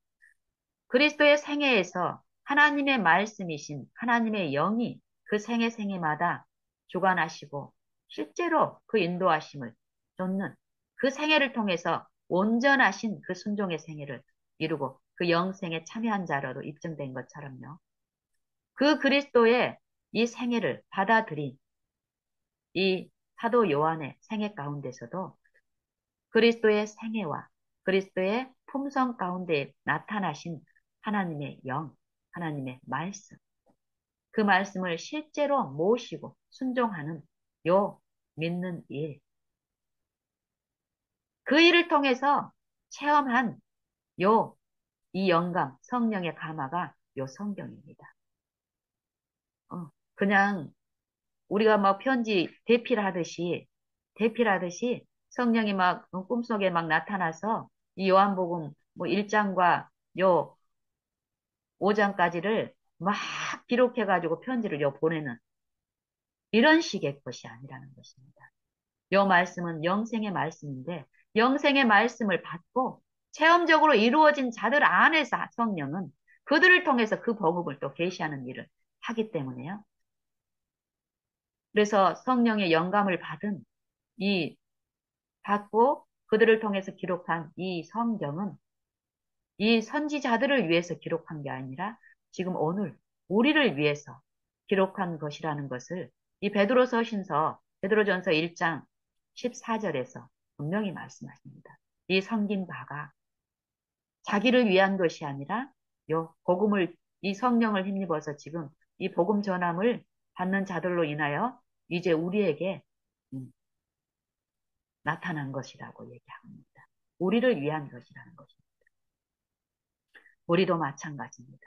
그리스도의 생애에서 하나님의 말씀이신 하나님의 영이 그 생애마다 주관하시고 실제로 그 인도하심을 쫓는 그 생애를 통해서 온전하신 그 순종의 생애를 이루고 그 영생에 참여한 자로도 입증된 것처럼요. 그 그리스도의 이 생애를 받아들인 이 사도 요한의 생애 가운데서도 그리스도의 생애와 그리스도의 품성 가운데 나타나신 하나님의 영, 하나님의 말씀, 그 말씀을 실제로 모시고 순종하는 요 믿는 일, 그 일을 통해서 체험한 요 이 영감, 성령의 감화가 요 성경입니다. 그냥 우리가 뭐 편지 대필 하듯이 대피라듯이 성령이 막 꿈속에 막 나타나서 이 요한복음 뭐 1장과 요 5장까지를 막 기록해가지고 편지를 요 보내는 이런 식의 것이 아니라는 것입니다. 요 말씀은 영생의 말씀인데 영생의 말씀을 받고 체험적으로 이루어진 자들 안에서 성령은 그들을 통해서 그 복음을 또 계시하는 일을 하기 때문에요. 그래서 성령의 영감을 이 받고 그들을 통해서 기록한 이 성경은 이 선지자들을 위해서 기록한 게 아니라 지금 오늘 우리를 위해서 기록한 것이라는 것을 이 베드로전서 1장 14절에서 분명히 말씀하십니다. 이 섬긴 바가 자기를 위한 것이 아니라 요 복음을 이 성령을 힘입어서 지금 이 복음 전함을 받는 자들로 인하여 이제 우리에게 음, 나타난 것이라고 얘기합니다. 우리를 위한 것이라는 것입니다. 우리도 마찬가지입니다.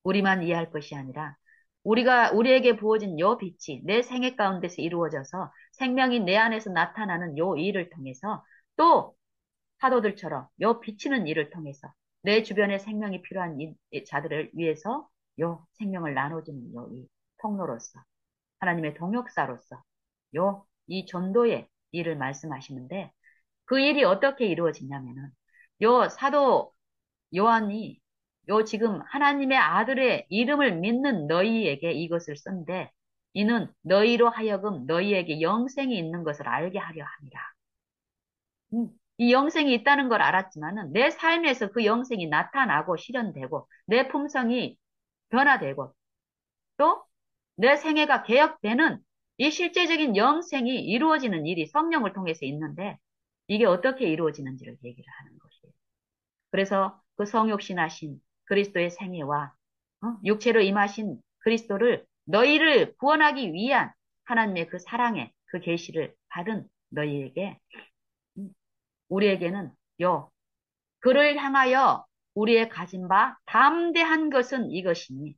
우리만 이해할 것이 아니라 우리에게 부어진 요 빛이 내 생애 가운데서 이루어져서 생명이 내 안에서 나타나는 요 일을 통해서 또 사도들처럼 요 비치는 일을 통해서 내 주변에 생명이 필요한 자들을 위해서 요 생명을 나눠주는 요 이 통로로서 하나님의 동역사로서 요 이 전도의 일을 말씀하시는데 그 일이 어떻게 이루어지냐면은 요 사도 요한이 요 지금 하나님의 아들의 이름을 믿는 너희에게 이것을 쓴데 이는 너희로 하여금 너희에게 영생이 있는 것을 알게 하려 함이라. 이 영생이 있다는 걸 알았지만은 내 삶에서 그 영생이 나타나고 실현되고 내 품성이 변화되고 또 내 생애가 개혁되는 이 실제적인 영생이 이루어지는 일이 성령을 통해서 있는데 이게 어떻게 이루어지는지를 얘기를 하는 것이에요. 그래서 그 성육신하신 그리스도의 생애와 육체로 임하신 그리스도를 너희를 구원하기 위한 하나님의 그 사랑의 그 계시를 받은 너희에게 우리에게는 그를 향하여 우리의 가진 바 담대한 것은 이것이니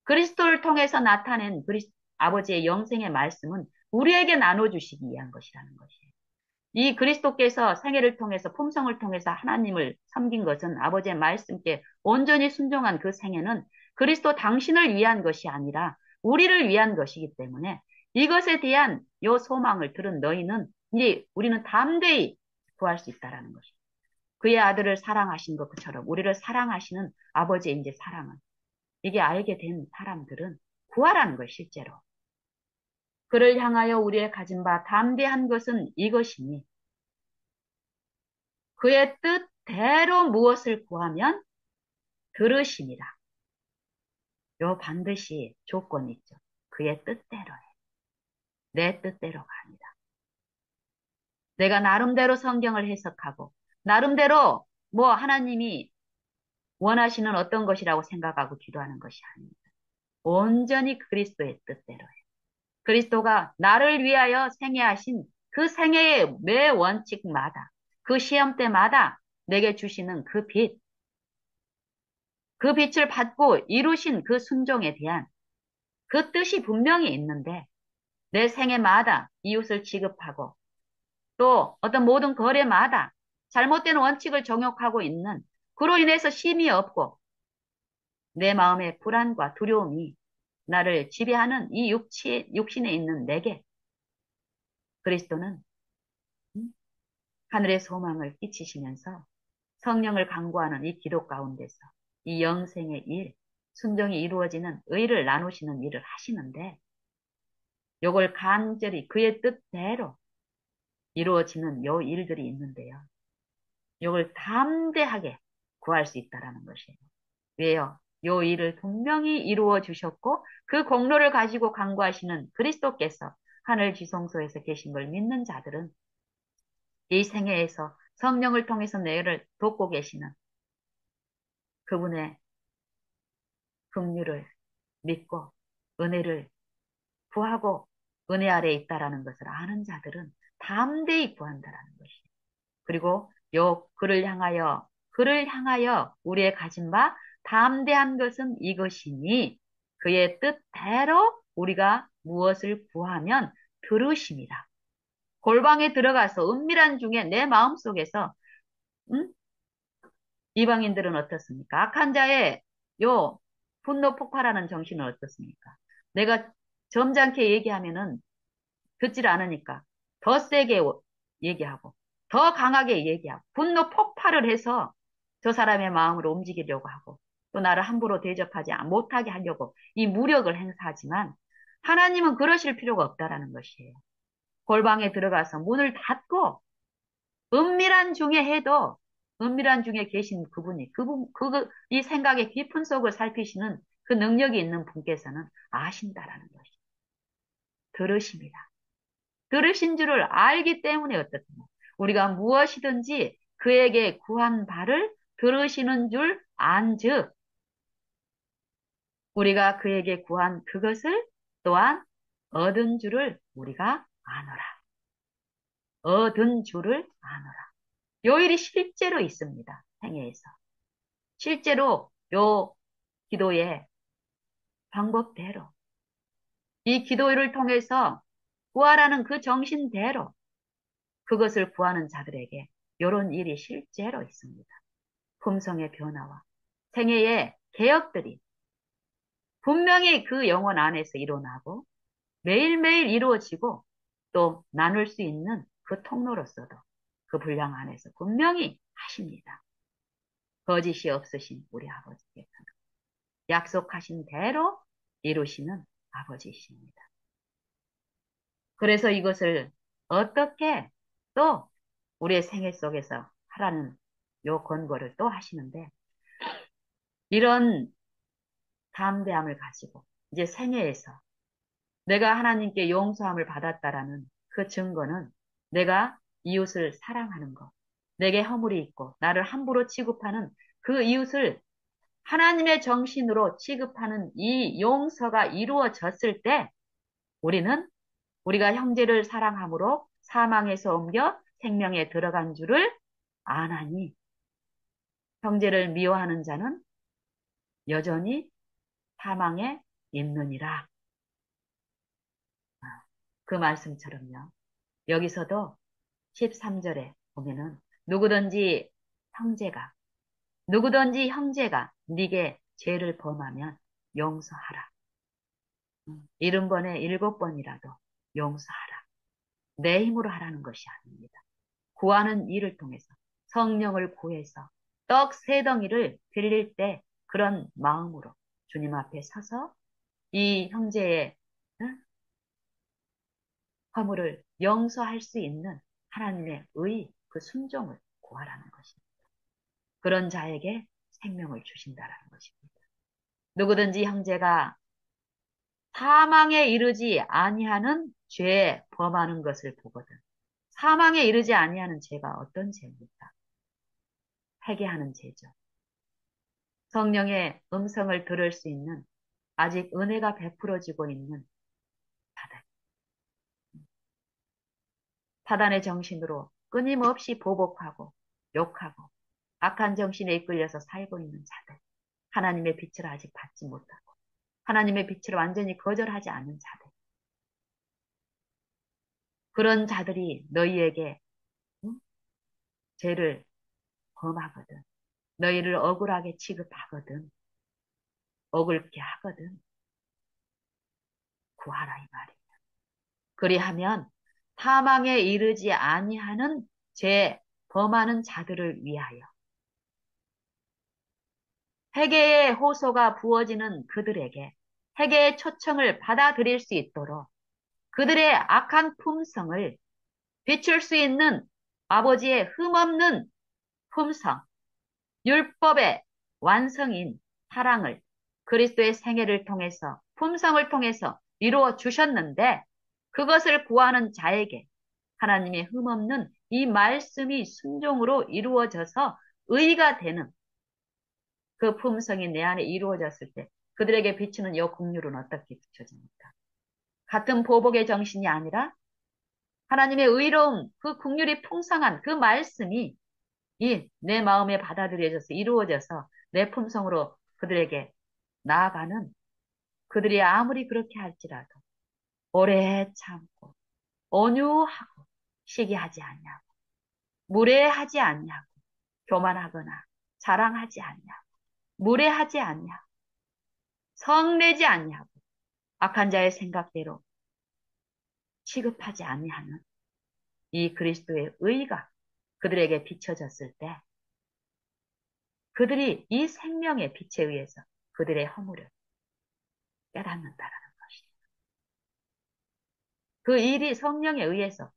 그리스도를 통해서 나타낸 아버지의 영생의 말씀은 우리에게 나눠주시기 위한 것이라는 것이에요. 이 그리스도께서 생애를 통해서 품성을 통해서 하나님을 섬긴 것은 아버지의 말씀께 온전히 순종한 그 생애는 그리스도 당신을 위한 것이 아니라 우리를 위한 것이기 때문에 이것에 대한 요 소망을 들은 너희는 이제 우리는 담대히 구할 수 있다라는 것입니다. 그의 아들을 사랑하신 것처럼 우리를 사랑하시는 아버지의 이제 사랑은 이게 알게 된 사람들은 구하라는 것 실제로. 그를 향하여 우리의 가진 바 담대한 것은 이것이니 그의 뜻대로 무엇을 구하면 들으심이라. 요 반드시 조건이 있죠. 그의 뜻대로 해. 내 뜻대로가 아니라. 내가 나름대로 성경을 해석하고 나름대로 뭐 하나님이 원하시는 어떤 것이라고 생각하고 기도하는 것이 아닙니다. 온전히 그리스도의 뜻대로 해. 그리스도가 나를 위하여 생애하신 그 생애의 매 원칙마다 그 시험 때마다 내게 주시는 그 빛, 그 빛을 받고 이루신 그 순종에 대한 그 뜻이 분명히 있는데 내 생애마다 이웃을 취급하고 또 어떤 모든 거래마다 잘못된 원칙을 정욕하고 있는 그로 인해서 쉼이 없고 내 마음의 불안과 두려움이 나를 지배하는 이 육신에 있는 내게 그리스도는 하늘의 소망을 끼치시면서 성령을 강구하는 이 기도 가운데서 이 영생의 일, 순종이 이루어지는 의를 나누시는 일을 하시는데 요걸 간절히 그의 뜻대로 이루어지는 요 일들이 있는데요. 요걸 담대하게 구할 수 있다라는 것이에요. 왜요? 요 일을 분명히 이루어 주셨고 그 공로를 가지고 간구하시는 그리스도께서 하늘 지성소에서 계신 걸 믿는 자들은 이 생애에서 성령을 통해서 내를 돕고 계시는 그분의 긍휼을 믿고 은혜를 구하고 은혜 아래에 있다라는 것을 아는 자들은 담대히 구한다라는 것이에요. 그리고 요 그를 향하여 우리의 가진 바 담대한 것은 이것이니 그의 뜻대로 우리가 무엇을 구하면 들으심이라. 골방에 들어가서 은밀한 중에 내 마음속에서 응? 이방인들은 어떻습니까? 악한 자의 요 분노 폭발하는 정신은 어떻습니까? 내가 점잖게 얘기하면은 듣질 않으니까 더 세게 얘기하고 더 강하게 얘기하고 분노 폭발을 해서 저 사람의 마음을 움직이려고 하고 또 나를 함부로 대접하지 못하게 하려고 이 무력을 행사하지만 하나님은 그러실 필요가 없다라는 것이에요. 골방에 들어가서 문을 닫고 은밀한 중에 해도 은밀한 중에 계신 그분이 이 생각의 깊은 속을 살피시는 그 능력이 있는 분께서는 아신다라는 것이 들으십니다. 들으신 줄을 알기 때문에 어떻습니까? 우리가 무엇이든지 그에게 구한 바를 들으시는 줄 안즉 우리가 그에게 구한 그것을 또한 얻은 줄을 우리가 아노라. 얻은 줄을 아노라. 요 일이 실제로 있습니다. 생애에서. 실제로 요 기도의 방법대로 이 기도를 통해서 구하라는 그 정신대로 그것을 구하는 자들에게 요런 일이 실제로 있습니다. 품성의 변화와 생애의 개혁들이 분명히 그 영혼 안에서 일어나고 매일매일 이루어지고 또 나눌 수 있는 그 통로로서도 그 분량 안에서 분명히 하십니다. 거짓이 없으신 우리 아버지께서는 약속하신 대로 이루시는 아버지이십니다. 그래서 이것을 어떻게 또 우리의 생애 속에서 하라는 요 권고를 또 하시는데 이런 담대함을 가지고 이제 생애에서 내가 하나님께 용서함을 받았다라는 그 증거는 내가 이웃을 사랑하는 것, 내게 허물이 있고 나를 함부로 취급하는 그 이웃을 하나님의 정신으로 취급하는 이 용서가 이루어졌을 때 우리는 우리가 형제를 사랑함으로 사망에서 옮겨 생명에 들어간 줄을 아나니 형제를 미워하는 자는 여전히 사망에 있느니라. 그 말씀처럼요. 여기서도 13절에 보면은 누구든지 형제가 네게 죄를 범하면 용서하라. 70번에 7번이라도 용서하라. 내 힘으로 하라는 것이 아닙니다. 구하는 일을 통해서 성령을 구해서 떡 세 덩이를 빌릴 때 그런 마음으로 주님 앞에 서서 이 형제의 허물을 용서할 수 있는 하나님의 그 순종을 구하라는 것입니다. 그런 자에게 생명을 주신다라는 것입니다. 누구든지 형제가 사망에 이르지 아니하는 죄에 범하는 것을 보거든. 사망에 이르지 아니하는 죄가 어떤 죄입니까? 회개하는 죄죠. 성령의 음성을 들을 수 있는 아직 은혜가 베풀어지고 있는 자들. 사단의 정신으로 끊임없이 보복하고 욕하고 악한 정신에 이끌려서 살고 있는 자들. 하나님의 빛을 아직 받지 못하고 하나님의 빛을 완전히 거절하지 않는 자들. 그런 자들이 너희에게 응? 죄를 범하거든. 너희를 억울하게 취급하거든. 억울게 하거든. 구하라 이 말이야. 그리하면 사망에 이르지 아니하는 죄 범하는 자들을 위하여 회개의 호소가 부어지는 그들에게 회개의 초청을 받아들일 수 있도록 그들의 악한 품성을 비출 수 있는 아버지의 흠없는 품성, 율법의 완성인 사랑을 그리스도의 생애를 통해서 품성을 통해서 이루어 주셨는데 그것을 구하는 자에게 하나님의 흠없는 이 말씀이 순종으로 이루어져서 의가 되는 그 품성이 내 안에 이루어졌을 때 그들에게 비추는 이 긍휼은 어떻게 비춰집니까? 같은 보복의 정신이 아니라 하나님의 의로움, 그 긍휼이 풍성한 그 말씀이 내 마음에 받아들여져서 이루어져서 내 품성으로 그들에게 나아가는 그들이 아무리 그렇게 할지라도 오래 참고 온유하고 시기하지 아니하고, 무례하지 아니하고, 교만하거나 자랑하지 아니하고, 무례하지 아니하고, 성내지 아니하고, 악한 자의 생각대로 취급하지 아니하는 이 그리스도의 의가 그들에게 비춰졌을 때 그들이 이 생명의 빛에 의해서 그들의 허물을 깨닫는다라는 것이에요. 그 일이 성령에 의해서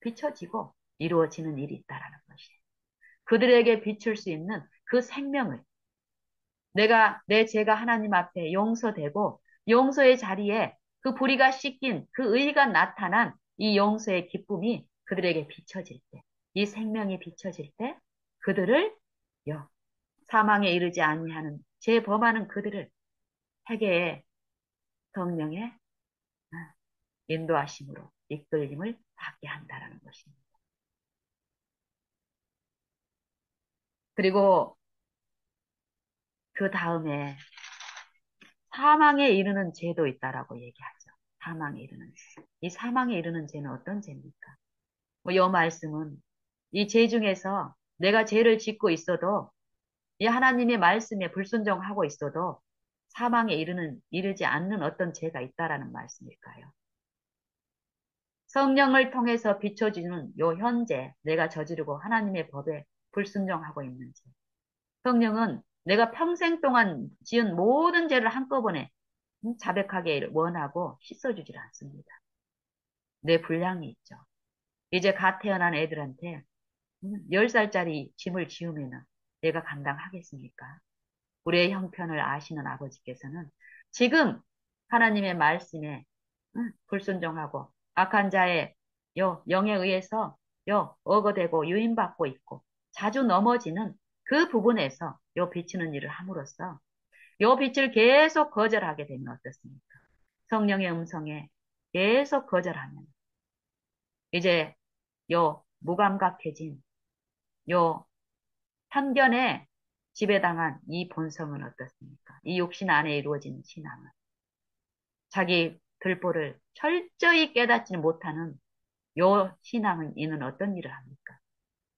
비춰지고 이루어지는 일이 있다라는 것이에요. 그들에게 비출 수 있는 그 생명을 내 죄가 하나님 앞에 용서되고 용서의 자리에 그 불의가 씻긴 그 의가 나타난 이 용서의 기쁨이 그들에게 비춰질 때, 이 생명이 비춰질 때 그들을 사망에 이르지 아니하는 죄 범하는 그들을 회개의 성령의 인도하심으로 이끌림을 받게 한다라는 것입니다. 그리고 그 다음에 사망에 이르는 죄도 있다라고 얘기하죠. 사망에 이르는 죄. 이 사망에 이르는 죄는 어떤 죄입니까? 이 말씀은 이 죄 중에서 내가 죄를 짓고 있어도 이 하나님의 말씀에 불순종하고 있어도 사망에 이르지 않는 어떤 죄가 있다라는 말씀일까요? 성령을 통해서 비춰주는 요 현재 내가 저지르고 하나님의 법에 불순종하고 있는 죄. 성령은 내가 평생 동안 지은 모든 죄를 한꺼번에 자백하게 원하고 씻어주질 않습니다. 내 분량이 있죠. 이제 갓 태어난 애들한테 10살짜리 짐을 지우면 내가 감당하겠습니까? 우리의 형편을 아시는 아버지께서는 지금 하나님의 말씀에 불순종하고 악한 자의 영에 의해서 억어되고 유인받고 있고 자주 넘어지는 그 부분에서 비추는 일을 함으로써 빛을 계속 거절하게 되면 어떻습니까? 성령의 음성에 계속 거절하면 이제 무감각해진 요 편견에 지배당한 이 본성은 어떻습니까? 이 육신 안에 이루어진 신앙은 자기 들보를 철저히 깨닫지 못하는 요 신앙은 이는 어떤 일을 합니까?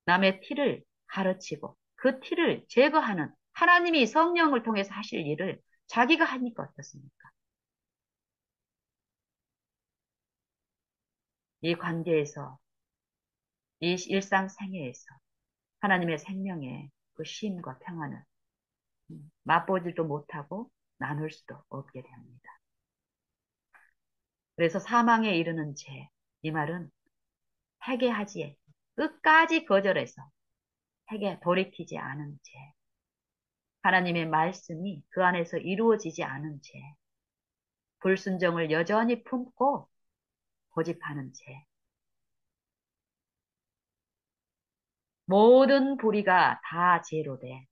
남의 티를 가르치고 그 티를 제거하는 하나님이 성령을 통해서 하실 일을 자기가 하니까 어떻습니까? 이 관계에서 이 일상생애에서 하나님의 생명의 그 쉼과 평안을 맛보지도 못하고 나눌 수도 없게 됩니다. 그래서 사망에 이르는 죄, 이 말은 회개하지 끝까지 거절해서 돌이키지 않은 죄, 하나님의 말씀이 그 안에서 이루어지지 않은 죄, 불순종을 여전히 품고 고집하는 죄, 모든 불의가 다 죄로 돼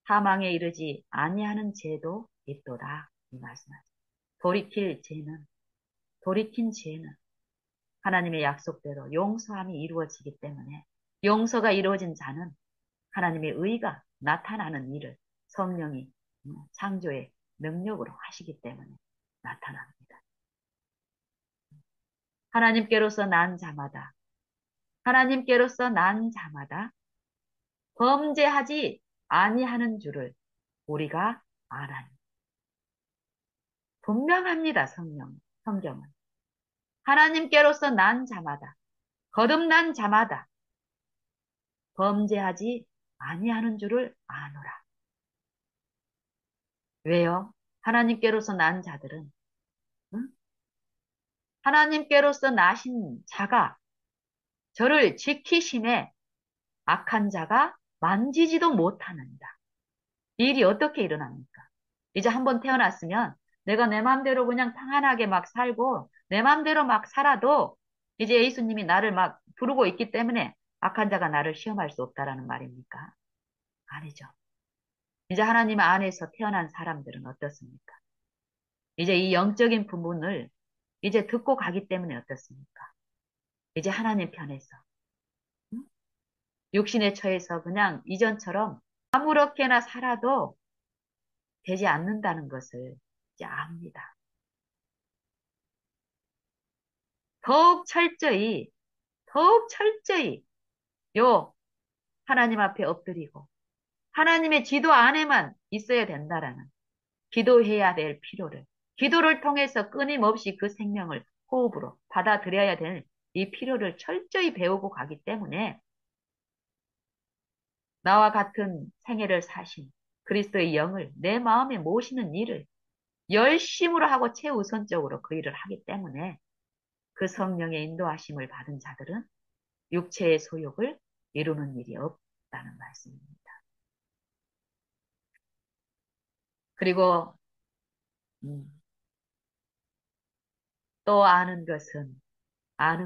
사망에 이르지 아니하는 죄도 있도다 이 말씀하죠. 돌이킨 죄는 하나님의 약속대로 용서함이 이루어지기 때문에 용서가 이루어진 자는 하나님의 의가 나타나는 일을 성령이 창조의 능력으로 하시기 때문에 나타납니다. 하나님께로서 난 자마다 범죄하지 아니하는 줄을 우리가 알아니. 분명합니다, 성경은. 하나님께로서 난 자마다, 거듭난 자마다 범죄하지 아니하는 줄을 아노라. 왜요? 하나님께로서 난 자들은, 응? 하나님께로서 나신 자가 저를 지키심에 악한 자가 만지지도 못하는다. 이 일이 어떻게 일어납니까? 이제 한번 태어났으면 내가 내 맘대로 그냥 평안하게 막 살고 내 맘대로 막 살아도 이제 예수님이 나를 막 부르고 있기 때문에 악한 자가 나를 시험할 수 없다라는 말입니까? 아니죠. 이제 하나님 안에서 태어난 사람들은 어떻습니까? 이제 이 영적인 부분을 이제 듣고 가기 때문에 어떻습니까? 이제 하나님 편에서 응? 육신에 처해서 그냥 이전처럼 아무렇게나 살아도 되지 않는다는 것을 이제 압니다. 더욱 철저히 더욱 철저히 요 하나님 앞에 엎드리고 하나님의 지도 안에만 있어야 된다라는 기도해야 될 필요를 기도를 통해서 끊임없이 그 생명을 호흡으로 받아들여야 될 이 필요를 철저히 배우고 가기 때문에 나와 같은 생애를 사신 그리스도의 영을 내 마음에 모시는 일을 열심으로 하고 최우선적으로 그 일을 하기 때문에 그 성령의 인도하심을 받은 자들은 육체의 소욕을 이루는 일이 없다는 말씀입니다. 그리고 음, 또 아는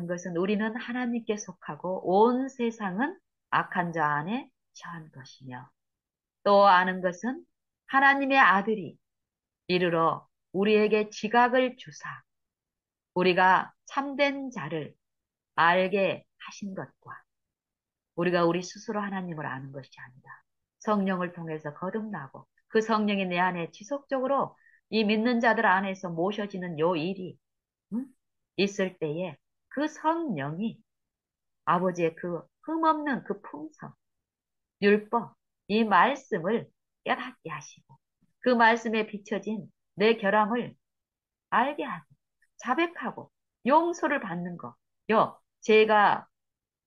것은 우리는 하나님께 속하고 온 세상은 악한 자 안에 처한 것이며 또 아는 것은 하나님의 아들이 이르러 우리에게 지각을 주사 우리가 참된 자를 알게 하신 것과 우리가 우리 스스로 하나님을 아는 것이 아니라 성령을 통해서 거듭나고 그 성령이 내 안에 지속적으로 이 믿는 자들 안에서 모셔지는 요 일이 응? 있을 때에 그 성령이 아버지의 그 흠없는 그 품성, 율법, 이 말씀을 깨닫게 하시고 그 말씀에 비춰진 내 결함을 알게 하고 자백하고 용서를 받는 것, 죄가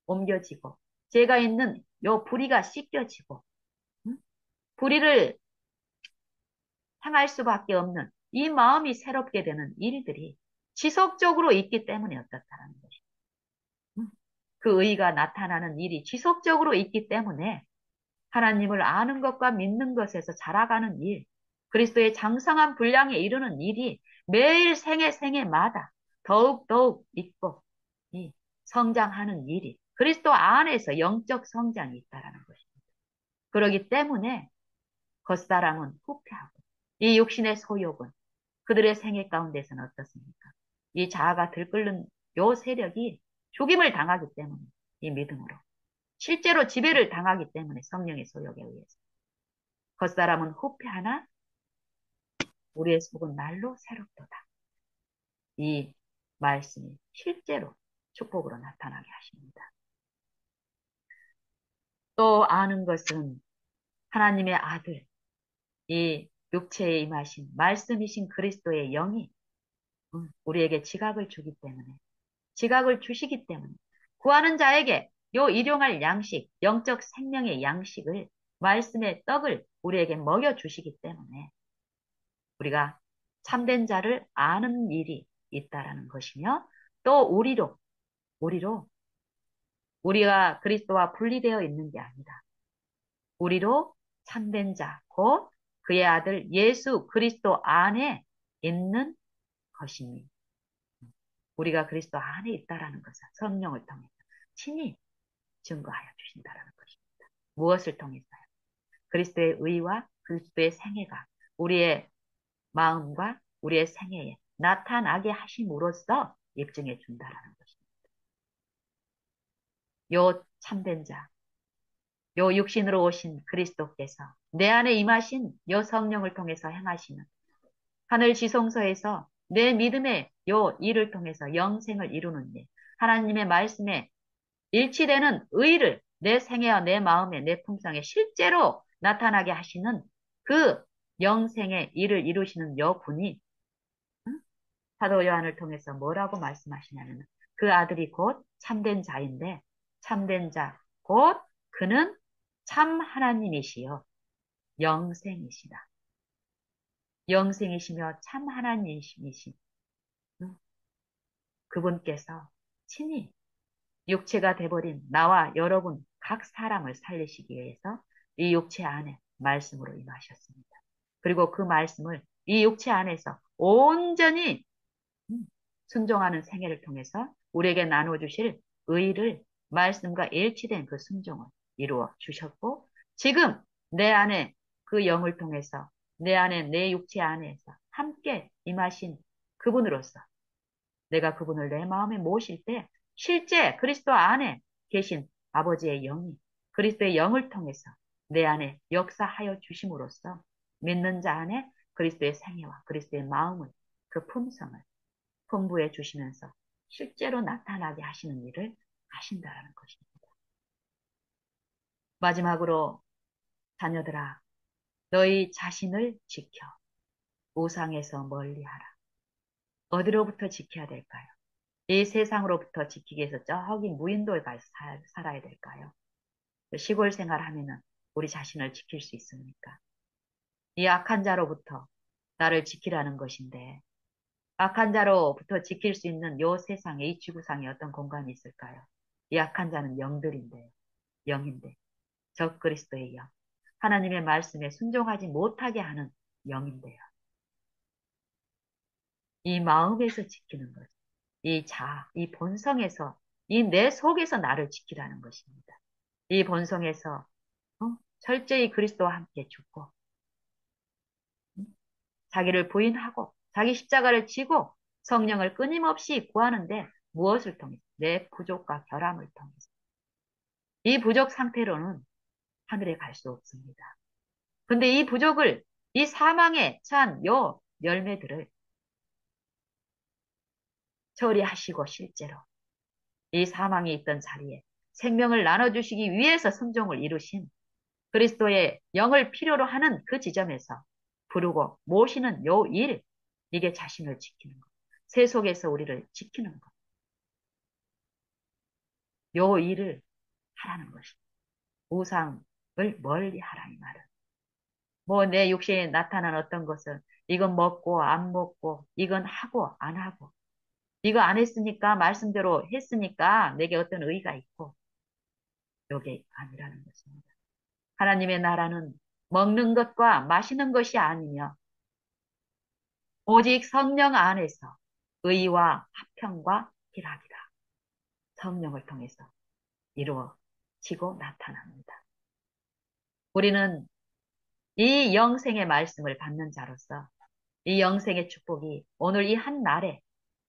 옮겨지고 죄가 있는 불의가 씻겨지고 응? 불의를 향할 수밖에 없는 이 마음이 새롭게 되는 일들이 지속적으로 있기 때문에 어떻다라는 것이. 응? 그 의가 나타나는 일이 지속적으로 있기 때문에 하나님을 아는 것과 믿는 것에서 자라가는 일, 그리스도의 장성한 분량에 이르는 일이 매일 생애마다 더욱더욱 있고 이 성장하는 일이 그리스도 안에서 영적 성장이 있다라는 것입니다. 그렇기 때문에 겉사람은 후패하고 이 육신의 소욕은 그들의 생애 가운데서는 어떻습니까? 이 자아가 들끓는 요 세력이 죽임을 당하기 때문에 이 믿음으로 실제로 지배를 당하기 때문에 성령의 소욕에 의해서 겉사람은 후패하나 우리의 속은 날로 새롭도다. 이 말씀이 실제로 축복으로 나타나게 하십니다. 또 아는 것은 하나님의 아들, 이 육체에 임하신 말씀이신 그리스도의 영이 우리에게 지각을 주기 때문에 지각을 주시기 때문에 구하는 자에게 요 일용할 양식, 영적 생명의 양식을 말씀의 떡을 우리에게 먹여 주시기 때문에 우리가 참된 자를 아는 일이 있다라는 것이며 또 우리로 우리가 그리스도와 분리되어 있는 게 아니라 우리로 참된 자, 곧 그의 아들 예수 그리스도 안에 있는 것이니 우리가 그리스도 안에 있다라는 것을 성령을 통해서 친히 증거하여 주신다라는 것입니다. 무엇을 통해서요? 그리스도의 의와 그리스도의 생애가 우리의 마음과 우리의 생애에 나타나게 하심으로써 입증해 준다라는 것입니다. 요 참된 자, 요 육신으로 오신 그리스도께서 내 안에 임하신 요 성령을 통해서 행하시는 하늘 지성소에서 내 믿음의 요 일을 통해서 영생을 이루는 일, 하나님의 말씀에 일치되는 의를 내 생애와 내 마음에 내 품성에 실제로 나타나게 하시는 그 영생의 일을 이루시는 여분이 사도 요한을 통해서 뭐라고 말씀하시냐면 그 아들이 곧 참된 자인데 참된 자, 곧 그는 참 하나님이시요 영생이시다. 영생이시며 참 하나님이신 그분께서 친히 육체가 돼버린 나와 여러분 각 사람을 살리시기 위해서 이 육체 안에 말씀으로 임하셨습니다. 그리고 그 말씀을 이 육체 안에서 온전히 순종하는 생애를 통해서 우리에게 나눠주실 의를 말씀과 일치된 그 순종을 이루어 주셨고 지금 내 안에 그 영을 통해서 내 안에 내 육체 안에서 함께 임하신 그분으로서 내가 그분을 내 마음에 모실 때 실제 그리스도 안에 계신 아버지의 영이 그리스도의 영을 통해서 내 안에 역사하여 주심으로써 믿는 자 안에 그리스도의 생애와 그리스도의 마음을 그 품성을 풍부해 주시면서 실제로 나타나게 하시는 일을 하신다라는 것입니다. 마지막으로 자녀들아, 너희 자신을 지켜 우상에서 멀리하라. 어디로부터 지켜야 될까요? 이 세상으로부터 지키기 위해서 저기 무인도에 가서 살아야 될까요? 시골 생활하면은 우리 자신을 지킬 수 있습니까? 이 악한 자로부터 나를 지키라는 것인데 악한 자로부터 지킬 수 있는 요 세상에 이 지구상에 어떤 공간이 있을까요? 이 악한 자는 영들인데요. 영인데 적 그리스도의 영. 하나님의 말씀에 순종하지 못하게 하는 영인데요. 이 마음에서 지키는 것. 이 이 본성에서, 이 내 속에서 나를 지키라는 것입니다. 이 본성에서 철저히 그리스도와 함께 죽고 자기를 부인하고 자기 십자가를 지고 성령을 끊임없이 구하는데 무엇을 통해서? 내 부족과 결함을 통해서. 이 부족 상태로는 하늘에 갈 수 없습니다. 근데 이 부족을, 이 사망에 처한 요 열매들을 처리하시고 실제로 이 사망이 있던 자리에 생명을 나눠주시기 위해서 성종을 이루신 그리스도의 영을 필요로 하는 그 지점에서 부르고 모시는 요 일, 이게 자신을 지키는 것. 세속에서 우리를 지키는 것. 요 일을 하라는 것입니다. 우상을 멀리 하라 이 말은. 뭐 내 육신에 나타난 어떤 것은 이건 먹고 안 먹고 이건 하고 안 하고 이거 안 했으니까 말씀대로 했으니까 내게 어떤 의의가 있고 요게 아니라는 것입니다. 하나님의 나라는 먹는 것과 마시는 것이 아니며 오직 성령 안에서 의와 화평과 희락이라 성령을 통해서 이루어지고 나타납니다. 우리는 이 영생의 말씀을 받는 자로서 이 영생의 축복이 오늘 이 한 날에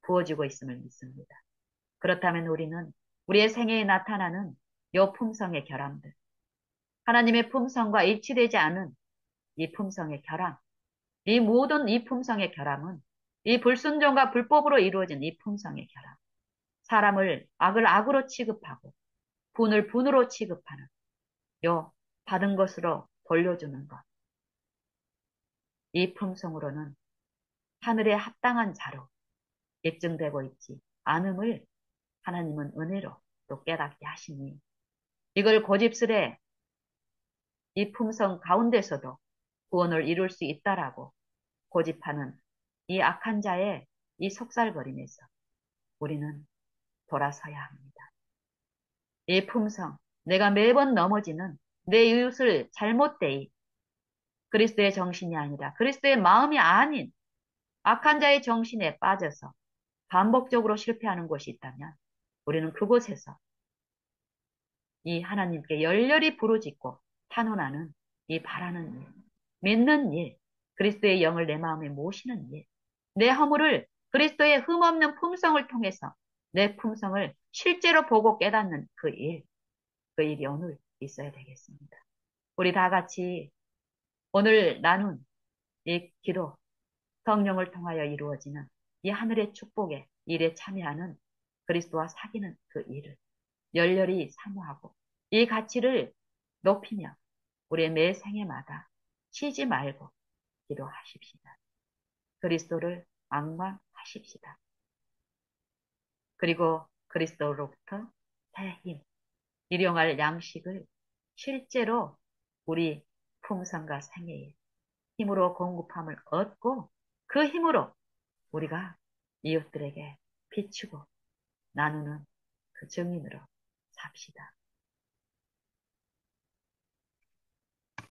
부어지고 있음을 믿습니다. 그렇다면 우리는 우리의 생애에 나타나는 요 품성의 결함들, 하나님의 품성과 일치되지 않은 이 품성의 결함, 이 모든 이 품성의 결함은 이 불순종과 불법으로 이루어진 이 품성의 결함, 사람을 악을 악으로 취급하고 분을 분으로 취급하는 요 받은 것으로 돌려주는 것, 이 품성으로는 하늘에 합당한 자로 입증되고 있지 않음을 하나님은 은혜로 또 깨닫게 하시니 이걸 고집스레 이 품성 가운데서도 구원을 이룰 수 있다라고 고집하는 이 악한 자의 이 속살거림에서 우리는 돌아서야 합니다. 이 품성, 내가 매번 넘어지는 내 이웃을 잘못되이 그리스도의 정신이 아니라 그리스도의 마음이 아닌 악한 자의 정신에 빠져서 반복적으로 실패하는 곳이 있다면 우리는 그곳에서 이 하나님께 열렬히 부르짖고 탄원하는 이 바라는 일, 믿는 일, 그리스도의 영을 내 마음에 모시는 일, 내 허물을 그리스도의 흠없는 품성을 통해서 내 품성을 실제로 보고 깨닫는 그 일, 그 일이 오늘 있어야 되겠습니다. 우리 다 같이 오늘 나눈 이 기도, 성령을 통하여 이루어지는 이 하늘의 축복의 일에 참여하는 그리스도와 사귀는 그 일을 열렬히 사모하고 이 가치를 높이며 우리의 매 생애마다 쉬지 말고 기도하십시다. 그리스도를 앙망하십시다. 그리고 그리스도로부터 새 힘, 일용할 양식을 실제로 우리 품성과 생애에 힘으로 공급함을 얻고 그 힘으로 우리가 이웃들에게 비추고 나누는 그 증인으로 삽시다.